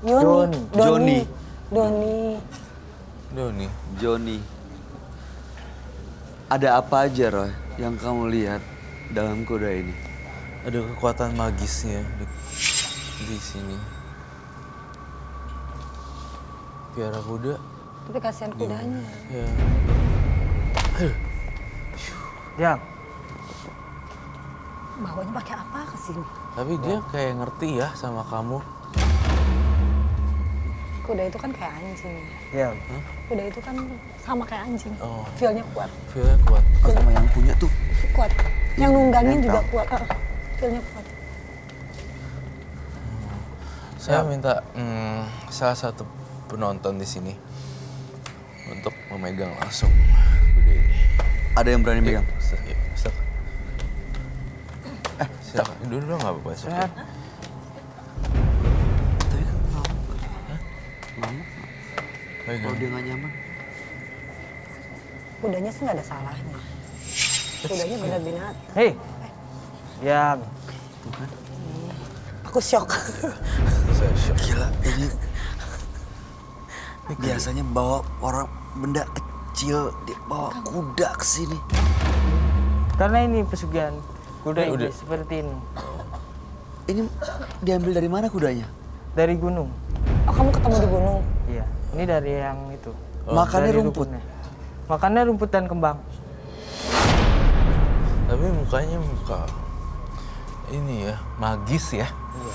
Yoni. Joni. Doni. Doni. Joni. Ada apa aja, Roy, yang kamu lihat dalam kuda ini? Ada kekuatan magisnya di sini. Piara kuda. Tapi kasihan kudanya. Ya. Ya, Bawanya pakai apa ke sini? Tapi dia kayak ngerti ya sama kamu. Kuda itu kan kayak anjing. ya. Kuda itu kan sama kayak anjing. Oh. Feel-nya kuat. Feel-nya kuat. Oh, sama yang punya tuh. Kuat. Yang nunggangin juga Mental. kuat. Feel-nya kuat. Saya minta salah satu penonton di sini untuk memegang langsung kuda ini. Ada yang berani megang? Silakan. Silakan. Dulu nggak apa-apa. Sehat. Tapi kan ngamuk. Pegang. Kalau dia nggak nyaman. Kudanya sih nggak ada salahnya. Kudanya benar binatang. Hei. Ya, Aku shock. Saya shock. Gila, ini biasanya bawa orang benda kecil, dia bawa kuda ke sini. karena ini pesugihan kuda Udah. ini seperti ini. Ini diambil dari mana kudanya? Dari gunung. Oh, kamu ketemu di gunung? Iya, ini dari yang itu. Makannya Dari rumput. rumputnya. Makannya rumput dan kembang. Tapi mukanya muka ini ya, magis ya. Dia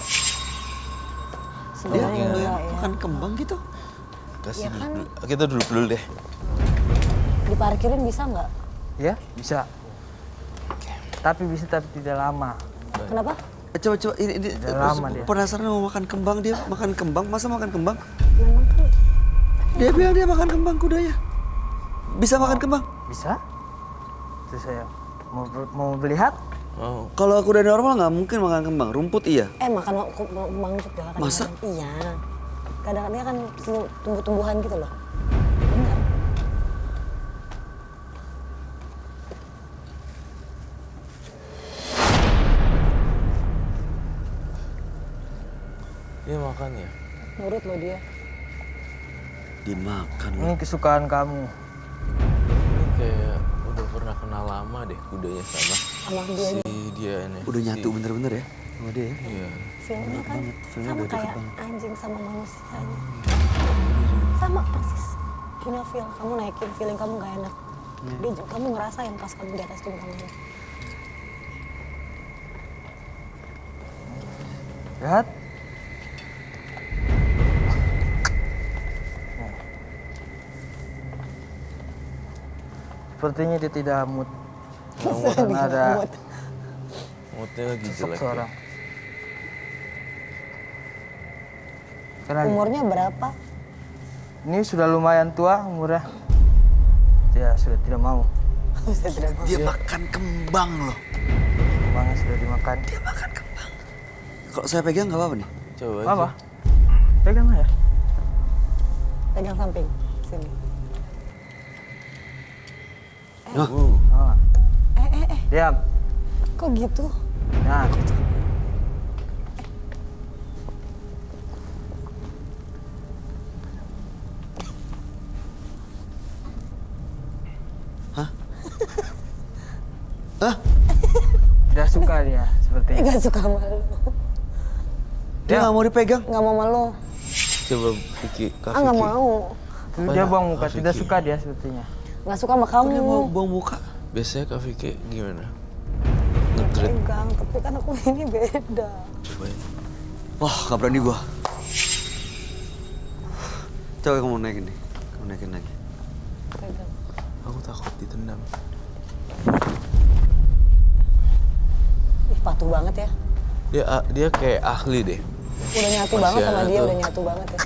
Sebenarnya enggak ya. makan kembang gitu. Kasih Ya kan? dulu. Kita duduk dulu deh. Diparkirin bisa nggak? Ya, bisa. Tapi bisa tapi tidak lama. Kenapa? Coba ini Udah lama dia. penasaran mau makan kembang, dia makan kembang, masa makan kembang? Memang kan Dia bilang dia makan kembang kudanya. Bisa makan kembang? Bisa? Itu saya mau melihat. Mau. Kalau kuda normal nggak mungkin makan kembang, rumput iya. makan kembang juga kan. Masa? Iya. Kadang-kadang kan tumbuh-tumbuhan gitu loh. Benar. Dia makan ya? Nurut loh dia. Dimakan loh. Ini kesukaan kamu. Ini kayak udah pernah kenal lama deh kudanya sama Sama dia si dia ini. Udah nyatu bener-bener ya sama dia ya. Iya. Filmnya kan Filmnya sama udah deket kayak banget. anjing sama manusianya. Sama persis. Punya feel, kamu naikin feeling kamu gak enak. Dia, kamu ngerasain pas kamu di atas tunggangannya. Lihat. Sepertinya dia tidak mood. Karena ada Moodnya lagi sosok jelek. seorang. Karena Umurnya berapa? ini sudah lumayan tua umurnya. Dia sudah tidak mau. Saya tidak mau. Dia makan kembang loh. Kembangnya sudah dimakan. Kalau saya pegang nggak apa-apa nih? Coba aja. Apa? Pegang ya. Pegang samping sini. Ah. Diam. Kok gitu? Nah. Hah? Tidak suka dia sepertinya. Gak suka sama lu. Dia nggak mau dipegang? Gak mau sama lu. Coba Vicky, Kak Ah gak Vicky. mau. Itu dia buang muka, Kak tidak Vicky. suka dia sepertinya. Gak suka sama kamu. Dia mau buang muka. Biasanya Kak Vicky gimana? Nge-treat. Pegang, tapi kan aku ini beda. Cobain. Wah, nggak berani gua. Coba kamu naikin nih. Kamu naikin lagi. Pegang. Aku takut ditendang. Ih, patuh banget ya. Dia kayak ahli deh. Udah nyatu Masih banget sama ada dia, tuh. udah nyatu banget ya.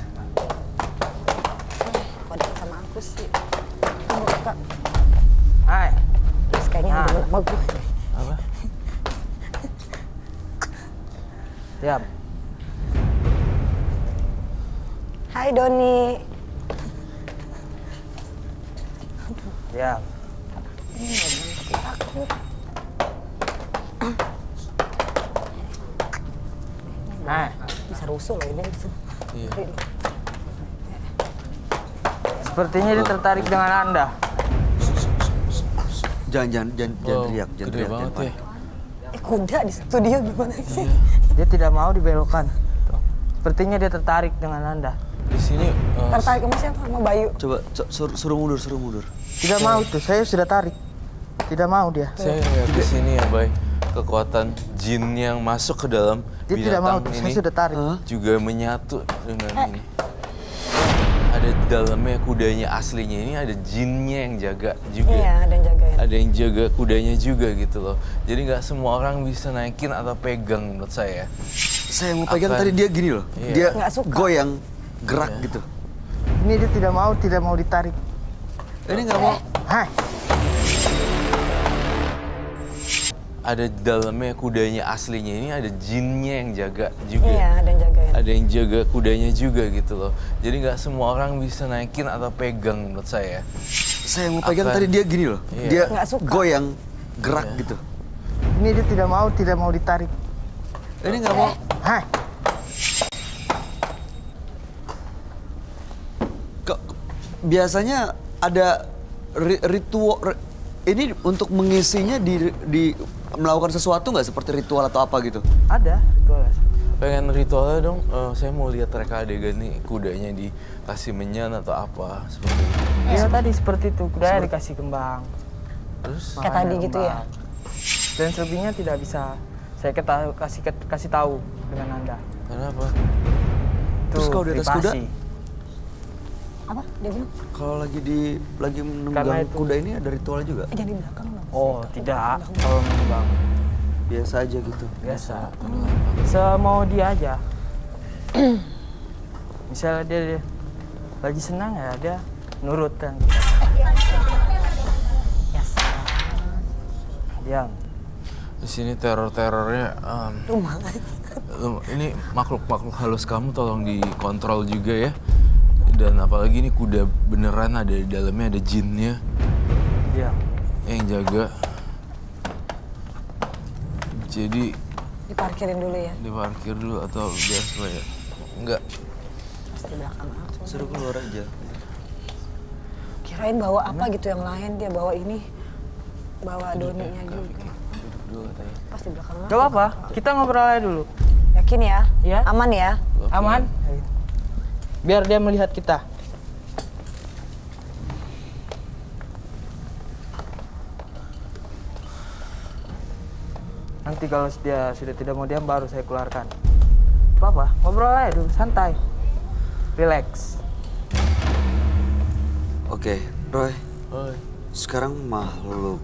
Padahal sama aku sih. Tunggu kak. Hai. Terus kayaknya Nah. ada sama gue. Apa? Diam. Hai Doni. Diam. Takut. Hai. Bisa rusuh loh ini. Iya. Sepertinya dia tertarik dengan Anda. Jangan Wow, teriak, jangan gede teriak, banget jangan ya. panik. Kuda di studio gimana sih? Dia tidak mau dibelokkan. Sepertinya dia tertarik dengan Anda. Di sini Tertarik sama siapa? Sama Bayu. Coba suruh mundur, suruh mundur. Tidak mau itu, saya sudah tarik. Tidak mau dia. saya lihat di sini ya, Bay. Kekuatan jin yang masuk ke dalam Dia tidak mau, binatang saya ini sudah tarik. juga menyatu dengan ini. Ada di dalamnya kudanya aslinya ini ada jinnya yang jaga juga. Iya, dan jagain. Ada yang jaga kudanya juga gitu loh. Jadi nggak semua orang bisa naikin atau pegang menurut saya. Saya mau pegang Akan- tadi dia gini loh. Iya. Dia Nggak suka. goyang, gerak gitu. Ini dia tidak mau ditarik. Ini nggak mau. Hai. Ada di dalamnya kudanya aslinya ini ada jinnya yang jaga juga. Iya, dan jagain. Ada yang jaga kudanya juga gitu loh. Jadi nggak semua orang bisa naikin atau pegang menurut saya. Saya mau pegang Akan- tadi dia gini loh. Iya. Dia Nggak suka. goyang, gerak gitu. Ini dia tidak mau ditarik. Ini nggak mau. Hai. Biasanya ada ritual. Ini untuk mengisinya di melakukan sesuatu nggak seperti ritual atau apa gitu? Ada ritualnya. Pengen ritualnya dong, saya mau lihat reka adegan nih kudanya dikasih menyan atau apa seperti itu. Iya tadi seperti itu, kudanya dikasih kembang. Terus Kayak Makanya tadi gitu ya? kembang. Dan selebihnya tidak bisa saya kasih tahu dengan Anda. kenapa? Itu Terus kalau di atas kuda? privasi. Apa? Dia bilang, Kalau lagi Karena menunggang itu- kuda ini ada ritualnya juga? jangan di belakang dong. Oh, tidak. Kalau mengembang Biasa aja gitu. biasa. Semau dia aja. Misalnya dia lagi senang ya dia nurut kan. Ya salah. Diam. Di sini teror-terornya Rumah. ini makhluk-makhluk halus kamu tolong dikontrol juga ya. Dan apalagi ini kuda beneran ada di dalamnya ada jinnya Diam. yang jaga. Jadi Diparkirin dulu ya. diparkir dulu atau biar supaya enggak. Pas di belakang aku. Suruh keluar aja. Kirain bawa apa gitu yang lain, dia bawa ini. Bawa doninya juga. Duduk dulu katanya. Pas di belakang aku. Gak apa-apa, kita ngobrol aja dulu. Yakin ya? Iya. Aman ya? Aman? Biar dia melihat kita. Nanti kalau dia sudah tidak mau diam baru saya keluarkan. Apa-apa, ngobrol aja dulu, santai. Relax. Oke, Roy. Oi. Sekarang makhluk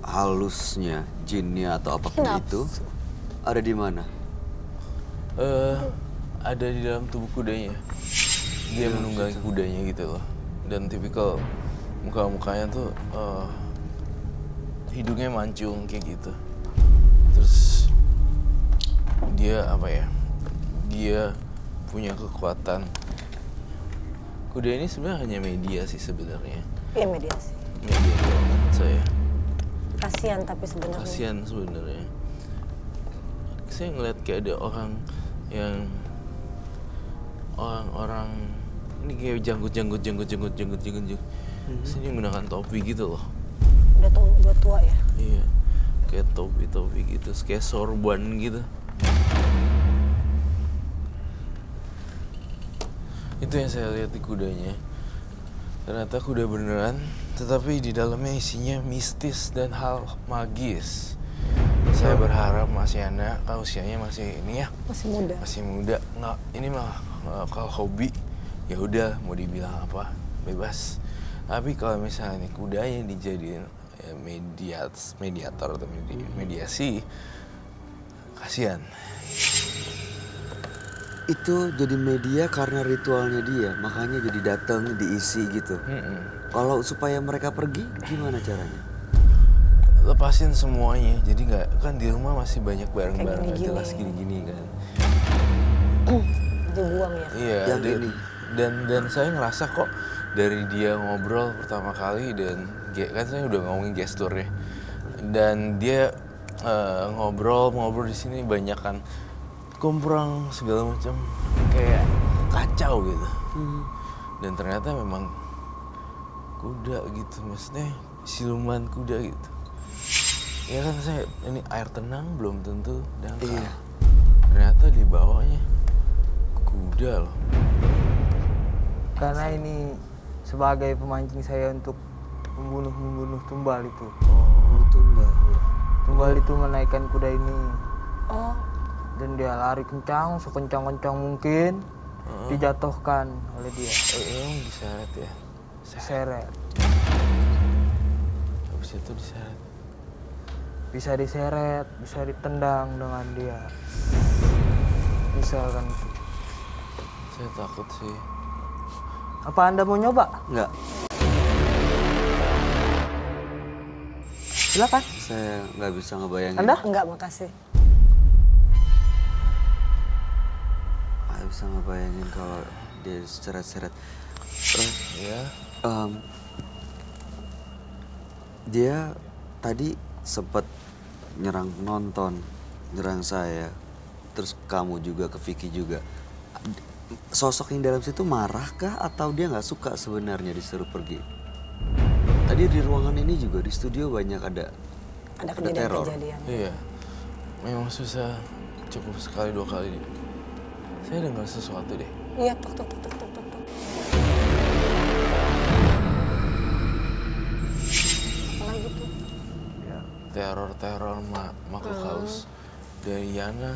halusnya, jinnya atau apapun itu ada di mana? Ada di dalam tubuh kudanya. Dia menunggangi kudanya gitu loh. Dan tipikal muka-mukanya tuh hidungnya mancung kayak gitu. Terus dia apa ya? Dia punya kekuatan. Kuda ini sebenarnya hanya media sih sebenarnya. Iya, mediasi. Media doang menurut saya. Kasihan tapi sebenarnya. Kasihan sebenarnya. Saya ngeliat kayak ada orang yang orang ini kayak janggut. Sini menggunakan topi gitu loh. Udah tua ya. Iya, kayak topi gitu, kayak sorban gitu. Itu yang saya lihat di kudanya. Ternyata kuda beneran, tetapi di dalamnya isinya mistis dan hal magis. Saya berharap Mas Yana, usianya masih ini ya, Masih muda. masih muda. Nggak, ini mah kalau hobi ya udah mau dibilang apa bebas. Tapi kalau misalnya nih kudanya dijadiin mediator atau mediasi, kasihan. Itu jadi media karena ritualnya dia, makanya jadi datang diisi gitu. Kalau supaya mereka pergi, gimana caranya? Lepasin semuanya, jadi nggak, kan di rumah masih banyak barang-barang nggak gini-gini. jelas gini-gini kan. Dibuang ya. Iya, Yang ini. dan saya ngerasa kok dari dia ngobrol pertama kali dan kan saya udah ngomongin gesturnya, dan dia ngobrol di sini banyak kan kumprang segala macam kayak kacau gitu. Dan ternyata memang kuda gitu, maksudnya siluman kuda gitu. Ya kan saya ini air tenang belum tentu dangkal. Iya. Ternyata di bawahnya kuda loh. Karena ini sebagai pemancing saya untuk membunuh tumbal itu. Oh, tumbal. Tumbal itu menaikkan kuda ini. Oh, Dan dia lari kencang, sekencang-kencang mungkin. Dijatuhkan oleh dia. Emang diseret ya? Diseret. Habis itu diseret. Bisa diseret, bisa ditendang dengan dia. Bisa kan. Saya takut sih. Apa Anda mau nyoba? Enggak, Silakan. saya nggak bisa ngebayangin. Anda? enggak, makasih. Nggak bisa ngebayangin kalau dia seret-seret. Ya. Dia tadi sempat nyerang nyerang saya, terus kamu juga, ke Vicky juga. Sosok yang dalam situ marah kah atau dia nggak suka sebenarnya disuruh pergi? Tadi di ruangan ini juga di studio banyak ada Ada teror. kejadian-kejadian. Iya. Memang susah, cukup sekali 2 kali. Saya dengar sesuatu deh. Iya, tok tok tok tok tok tok. Apalagi tuh? Teror makhluk halus dari Yana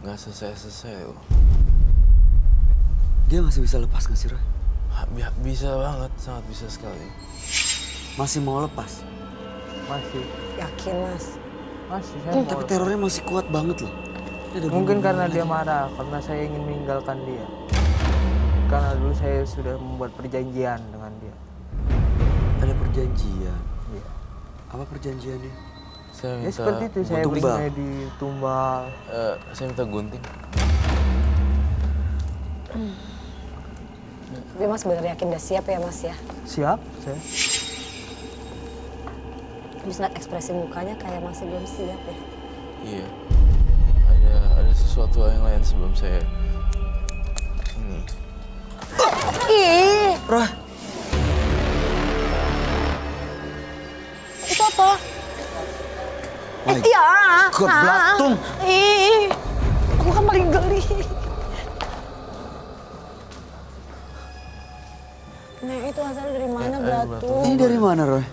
nggak selesai loh. Dia masih bisa lepas nggak sih, Roy? Bisa banget, sangat bisa sekali. Masih mau lepas? Masih. Yakin, Mas? Masih saya mau. Tapi terornya masih kuat banget loh. Dia ada Mungkin bunuh-bunuh karena lagi. dia marah, karena saya ingin meninggalkan dia. Karena dulu saya sudah membuat perjanjian dengan dia. Ada perjanjian. Iya. Apa perjanjiannya? Saya Ya minta seperti itu, saya tumbal. belinya di tumbal. Saya minta gunting. Tapi Mas bener yakin udah siap ya, Mas ya? Siap, saya. Habis ngeliat ekspresi mukanya kayak masih belum siap ya. Iya. Ada sesuatu yang lain sebelum saya ini. Ih, Roy, itu apa? my Iya. God, belatung. Ih, aku kan paling geli. Nah itu asalnya dari mana belatung? Ini dari mana, Roy?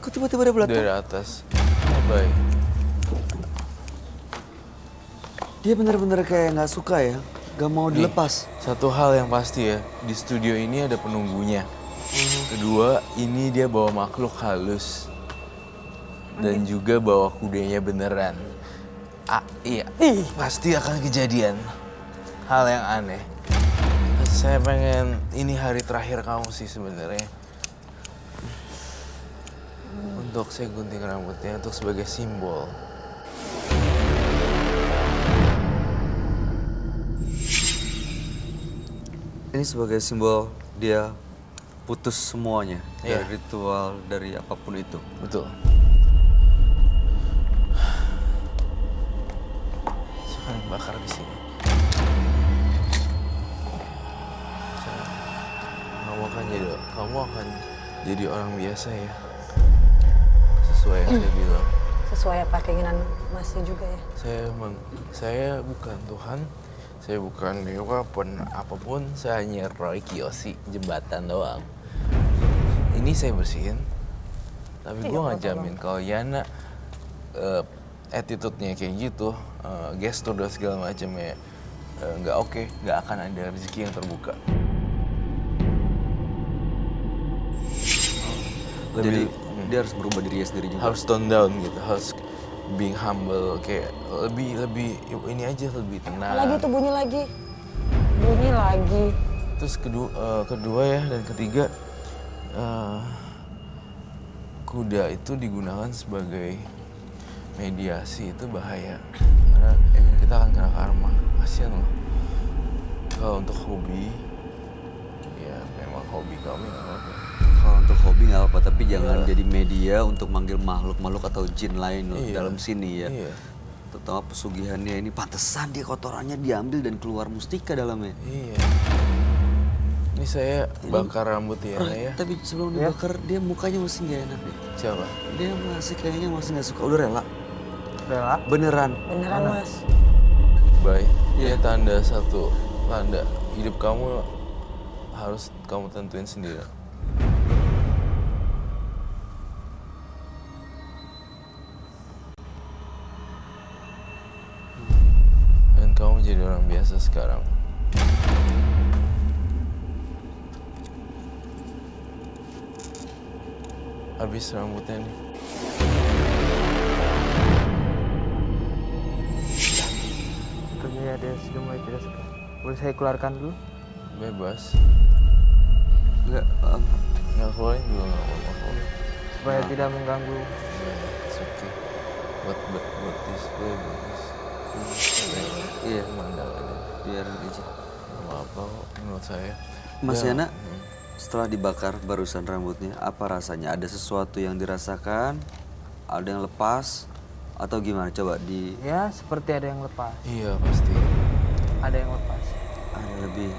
Kok tiba-tiba ada belatung? Dari atas. Baik. Dia bener-bener kayak nggak suka ya, nggak mau Nih, dilepas. Satu hal yang pasti ya, di studio ini ada penunggunya. Kedua, ini dia bawa makhluk halus. Dan juga bawa kudanya beneran. Iya, pasti akan kejadian hal yang aneh. Saya pengen, ini hari terakhir kamu sih sebenarnya. Untuk saya gunting rambutnya untuk sebagai simbol. Ini sebagai simbol dia putus semuanya Iya. dari ritual, dari apapun itu. Betul. Saya akan bakar di sini. Kamu akan jadi orang biasa ya. Sesuai yang saya bilang. Sesuai apa keinginan Masnya juga ya. Saya bukan Tuhan, saya bukan dewa pun apapun, saya hanya Roy Kiyoshi, jembatan doang. Ini saya bersihin, tapi gue nggak jamin kalau Yana attitude-nya kayak gitu, gestur dan segala macamnya nggak oke, nggak akan ada rezeki yang terbuka. Jadi dia harus berubah dirinya sendiri juga. Harus tone down gitu, harus being humble, kayak lebih ini aja, lebih tenang. Apalagi tuh bunyi lagi. Bunyi lagi. Terus kedua ya dan ketiga, kuda itu digunakan sebagai mediasi, itu bahaya karena kita akan kena karma. Kasian loh. Kalau untuk hobi, ya memang hobi kamu nggak apa-apa. Kalau untuk hobi nggak apa-apa, tapi jangan jadi media untuk manggil makhluk-makhluk atau jin lain loh dalam sini ya. Iya. Terutama pesugihannya ini, pantesan dia kotorannya diambil dan keluar mustika dalamnya. Iya. Ini saya bakar rambut Yana ya. Tapi sebelum dibakar dia mukanya masih nggak enak deh. Siapa? Dia masih kayaknya masih nggak suka. Udah rela? Rela? Beneran? Beneran Mas. Baik. Ini satu tanda hidup kamu harus kamu tentuin sendiri. Dan kamu jadi orang biasa sekarang. Habis rambutnya nih. Sepertinya dia sudah mulai tidak suka. Boleh saya keluarkan dulu? Bebas. Enggak. Nggak keluarin juga nggak apa-apa. Supaya tidak mengganggu. It's okay. Buat display bagus. Iya, Pemandangannya. biarin aja. Nggak apa-apa kok menurut saya. Mas Ya, Yana, setelah dibakar barusan rambutnya, apa rasanya? Ada sesuatu yang dirasakan? Ada yang lepas? Atau gimana? Coba di... Ya, seperti ada yang lepas. Iya pasti. Ada yang lepas. Ada lebih...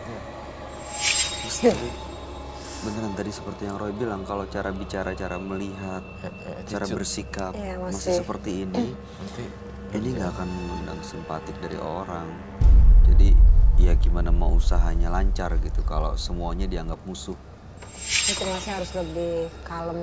Ya. Misteri. Beneran tadi seperti yang Roy bilang, kalau cara bicara, cara melihat, cara attitude. bersikap Iya, masih masih. seperti ini, Nanti ini nggak akan mengundang simpatik dari orang. Jadi ya gimana mau usahanya lancar gitu kalau semuanya dianggap musuh. Mungkin Masnya harus lebih kalem,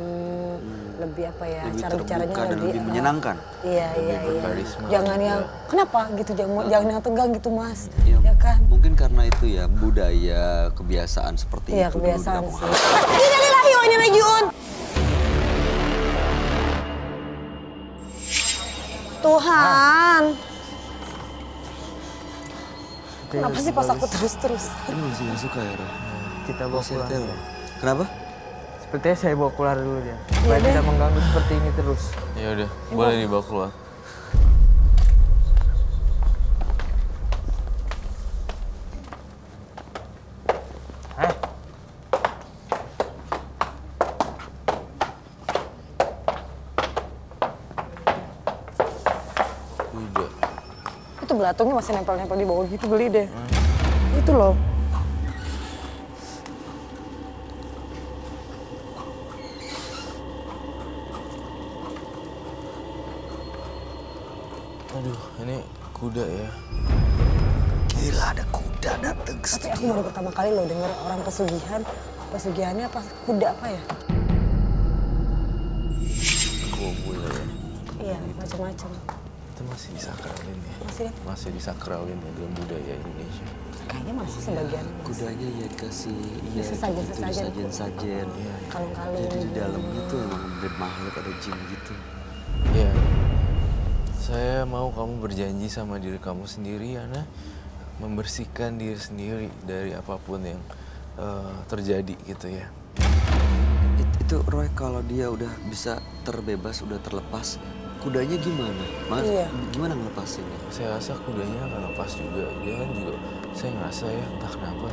lebih apa ya, Lebih cara bicaranya terbuka dan lebih menyenangkan. Iya, iya, iya. berkarisma. Jangan yang, kenapa gitu, jangan yang tegang gitu Mas. Ya, Ya kan? Mungkin karena itu ya budaya, kebiasaan seperti Iya, itu dulu di kebiasaan kampung sih. halaman. Innalillahi wa inna ilaihi raji'un. Tuhan. Kenapa sih pas aku terus-terus? Ini masih nggak suka ya, Roy? Kita bawa Masih pulang. ada, Roy. Kenapa? Sepertinya saya bawa keluar dulu dia. Supaya tidak mengganggu seperti ini terus. ya udah boleh dibawa keluar. Udah. Itu belatungnya masih nempel-nempel di bawah gitu, beli deh. Itu loh. Aduh, ini kuda ya. Gila, ada kuda dateng ke Tapi aku baru pertama kali loh denger orang pesugihan. Pesugihannya apa? Kuda apa ya? Kobul ya. Iya, macam-macam. Itu masih disakralin ya. Masih Masih disakralin ya dalam budaya Indonesia. kayaknya masih sebagian. Kudanya ya dikasih ya Sesajen-sesajen. sajen. Kalung-kalung. Jadi di dalamnya tuh emang bener makhluk ada jin gitu. Ya, saya mau kamu berjanji sama diri kamu sendiri, Yana, membersihkan diri sendiri dari apapun yang terjadi gitu ya. Itu Roy kalau dia udah bisa terbebas, udah terlepas, kudanya gimana? Mas, Iya. gimana ngelepasinnya? Saya rasa kudanya akan lepas juga. Dia kan juga, saya ngerasa ya entah kenapa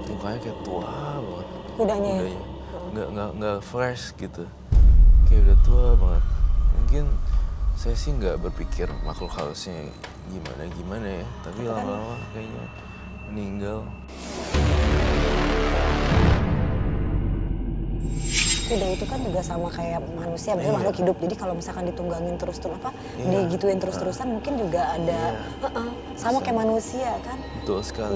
mukanya kayak tua banget. Kudanya ya? Nggak fresh gitu. Kayak udah tua banget. Mungkin saya sih nggak berpikir makhluk halusnya gimana ya. Tapi lama-lama kayaknya meninggal. Kuda itu kan juga sama kayak manusia, maksudnya makhluk hidup. Jadi kalau misalkan ditunggangin digituin terus-terusan mungkin juga ada sama kayak manusia kan. Betul sekali.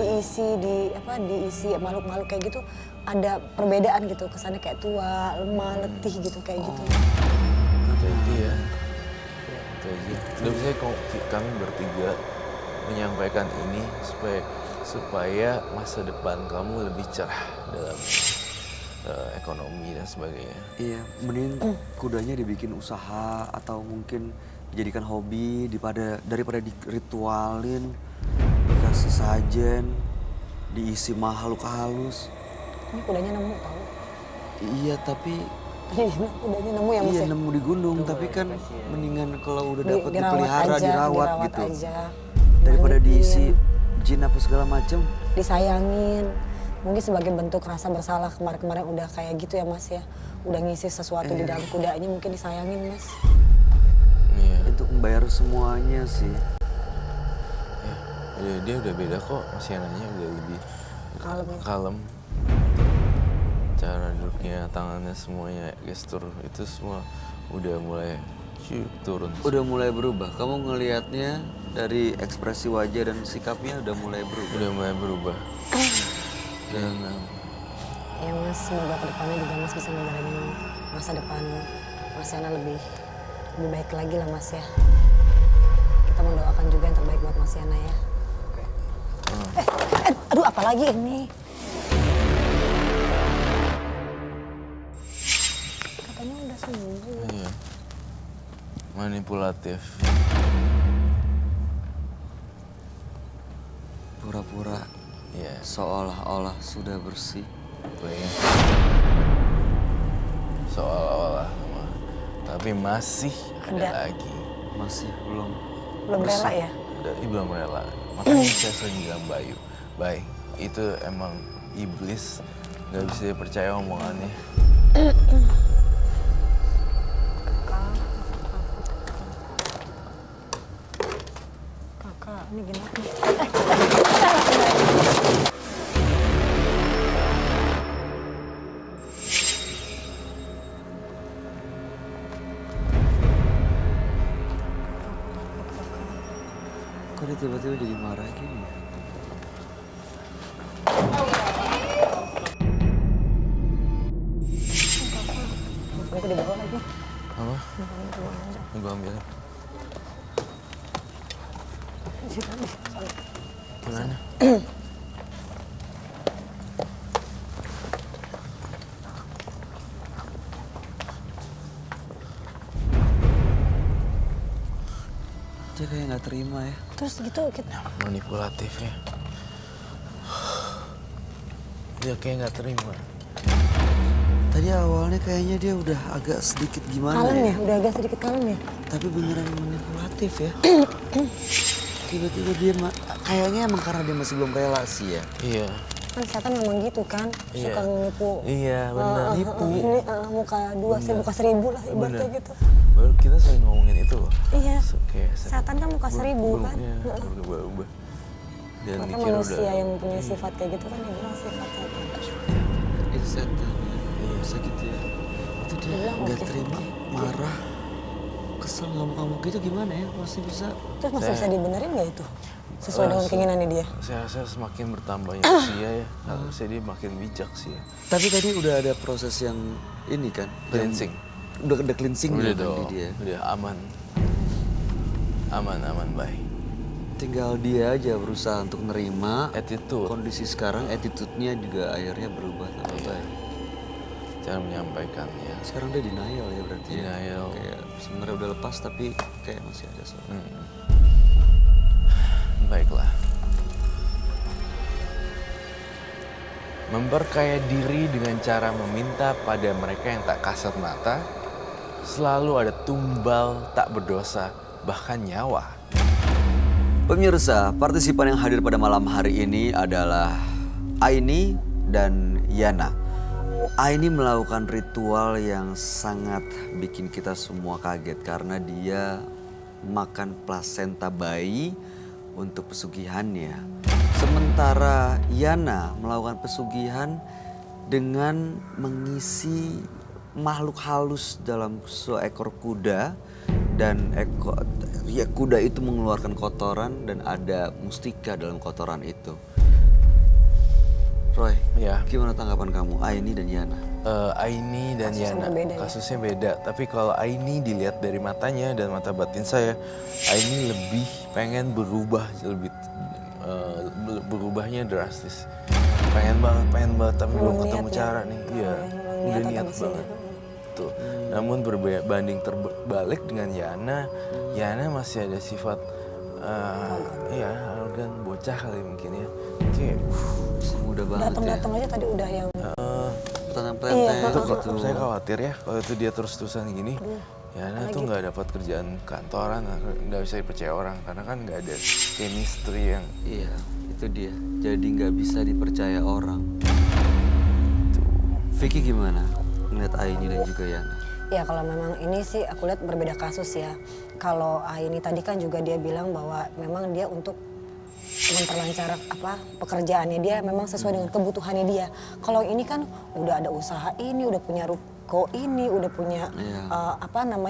Diisi makhluk-makhluk kayak gitu ada perbedaan gitu, kesannya kayak tua, lemah, letih gitu kayak gitu. Itu ya. Itu aja. Udah bisa kami bertiga menyampaikan ini supaya masa depan kamu lebih cerah dalam ekonomi dan sebagainya. Iya, mending kudanya dibikin usaha atau mungkin dijadikan hobi daripada diritualin, dikasih sajen, diisi makhluk halus. Ini kudanya nemu tahu. Iya, tapi Kudanya nemu ya Mas iya ya? nemu di gunung, tapi kan mendingan kalau udah dapat Dirawat dipelihara, aja, dirawat dirawat gitu. aja. Daripada Mandiin, diisi jin apa segala macem. disayangin. Mungkin sebagai bentuk rasa bersalah kemarin-kemarin udah kayak gitu ya Mas ya. Udah ngisi sesuatu di dalam kudanya mungkin disayangin Mas. Iya. Untuk membayar semuanya sih. Ya, dia udah beda kok. Masih anaknya udah lebih kalem. Cara duduknya, tangannya semuanya, gestur itu semua udah mulai turun. Udah mulai berubah. Kamu ngelihatnya dari ekspresi wajah dan sikapnya udah mulai berubah. Udah mulai berubah. Dan Ya Mas, semoga kedepannya juga Mas bisa menjalani masa depan Mas Yana lebih baik lagi lah Mas ya. Kita mendoakan juga yang terbaik buat Mas Yana ya. Aduh apalagi ini? Katanya udah sembuh. iya. Manipulatif. Pura-pura Iya. seolah-olah sudah bersih. Kayaknya seolah-olah tapi masih ada lagi. Masih belum Rela ya? Belum rela. Makanya saya sering bilang Bay, itu emang iblis, nggak bisa dipercaya omongannya. Kakak, ini gimana? Kok dia tiba-tiba jadi marah gini ya? Aku dibawa lagi. Apa? Ini gua ambil. Gimana? Dia kayak nggak terima ya. Terus gitu kita Manipulatif ya. Dia kayak nggak terima. Tadi awalnya kayaknya dia udah agak sedikit gimana kalem ya. ya, udah agak sedikit kalem ya. Tapi beneran manipulatif ya. Tiba-tiba dia kayaknya emang karena dia masih belum relasi ya. Iya. Kan setan memang gitu kan, suka menipu. Iya, benar. Nipu. Ini muka dua, muka seribu lah ibaratnya Bener. gitu. Baru kita sering ngomongin itu loh. Iya. Kayak Setan kan muka seribu kan. Iya, berubah-ubah. Dan Maka dikira manusia udah yang punya sifat kayak gitu kan dia bilang sifat setan. Itu setan ya. Bisa gitu ya. Itu dia Bilang nggak mungkin. terima, marah, kesel ngamuk-ngamuk gitu gimana ya? Masih bisa. Terus masih bisa dibenerin nggak itu? Sesuai dengan keinginannya dia. Saya semakin bertambahnya usia ya, harusnya dia makin bijak sih ya. Tapi tadi udah ada proses yang ini kan? Cleansing. Udah ada cleansing Udah kan dong, di dia. udah aman. Aman, baik. Tinggal dia aja berusaha untuk nerima Attitude. kondisi sekarang, attitude-nya juga akhirnya berubah tambah baik. Cara menyampaikannya. Sekarang dia denial ya berarti. Denial. Ya. Kayak sebenarnya udah lepas tapi kayak masih ada soal. Baiklah. Memperkaya diri dengan cara meminta pada mereka yang tak kasat mata, selalu ada tumbal tak berdosa, bahkan nyawa. Pemirsa, partisipan yang hadir pada malam hari ini adalah Aini dan Yana. Aini melakukan ritual yang sangat bikin kita semua kaget karena dia makan plasenta bayi untuk pesugihannya. Sementara Yana melakukan pesugihan dengan mengisi makhluk halus dalam seekor kuda dan kuda itu mengeluarkan kotoran dan ada mustika dalam kotoran itu. Roy, Ya. gimana tanggapan kamu, Aini dan Yana? Aini dan Kasusnya Yana berbeda ya? kasusnya beda. Tapi kalau Aini dilihat dari matanya dan mata batin saya, Aini lebih pengen berubah, berubahnya drastis. Pengen banget, tapi belum Belum ketemu niat ya? cara nih. Iya, Belum udah niat niat atau banget. Tuh. Namun berbanding terbalik dengan Yana masih ada sifat arogan, bocah kali mungkin ya. Kayak Mudah banget ya. Datang-datang aja tadi udah yang Petang-petang Iya, gitu. saya khawatir ya kalau itu dia terus-terusan gini. Yana tuh nggak dapat kerjaan kantoran, nggak bisa dipercaya orang karena kan nggak ada chemistry yang Iya, itu dia. Jadi nggak bisa dipercaya orang. Vicky gimana ngeliat Aini dan juga Yana? ya kalau memang ini sih aku lihat berbeda kasus ya. Kalau Aini tadi kan juga dia bilang bahwa memang dia untuk memperlancar pekerjaannya dia memang sesuai dengan kebutuhannya dia. Kalau ini kan udah ada usaha ini, udah punya ruko ini, udah punya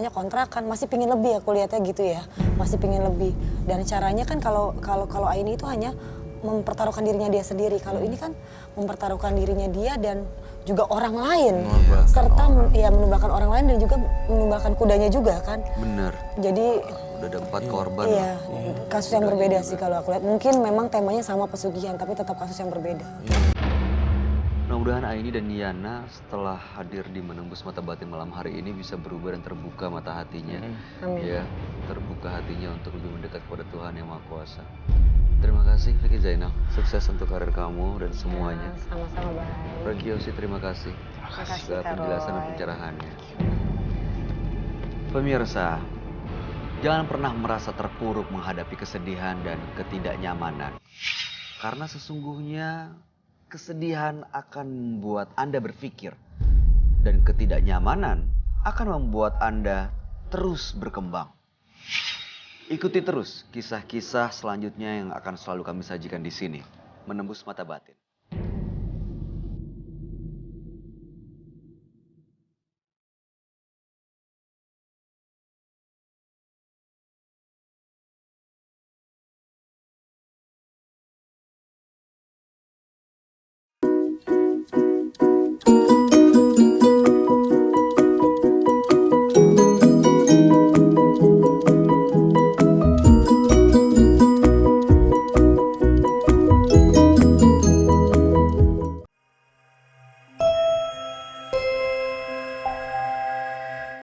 kontrakan, masih pingin lebih aku lihatnya gitu ya. Masih pingin lebih. Dan caranya kan kalau Aini itu hanya mempertaruhkan dirinya dia sendiri. Kalau ini kan mempertaruhkan dirinya dia dan juga orang lain. Serta menumbalkan orang lain dan juga menumbalkan kudanya juga kan. Bener, Jadi udah ada 4 korban. iya, kasus yang berbeda sih kalau aku lihat. Mungkin memang temanya sama pesugihan, tapi tetap kasus yang berbeda. Mudah-mudahan Aini dan Yana setelah hadir di Menembus Mata Batin malam hari ini bisa berubah dan terbuka mata hatinya. Amin. Ya, terbuka hatinya untuk lebih mendekat kepada Tuhan Yang Maha Kuasa. Terima kasih Vicky Zainal, sukses untuk karir kamu dan semuanya. Sama-sama baik. Regiosi terima kasih kasih, segala Kak penjelasan dan Roy. pencerahannya. Pemirsa, jangan pernah merasa terpuruk menghadapi kesedihan dan ketidaknyamanan. Karena sesungguhnya kesedihan akan membuat Anda berpikir dan ketidaknyamanan akan membuat Anda terus berkembang. Ikuti terus kisah-kisah selanjutnya yang akan selalu kami sajikan di sini, Menembus Mata Batin.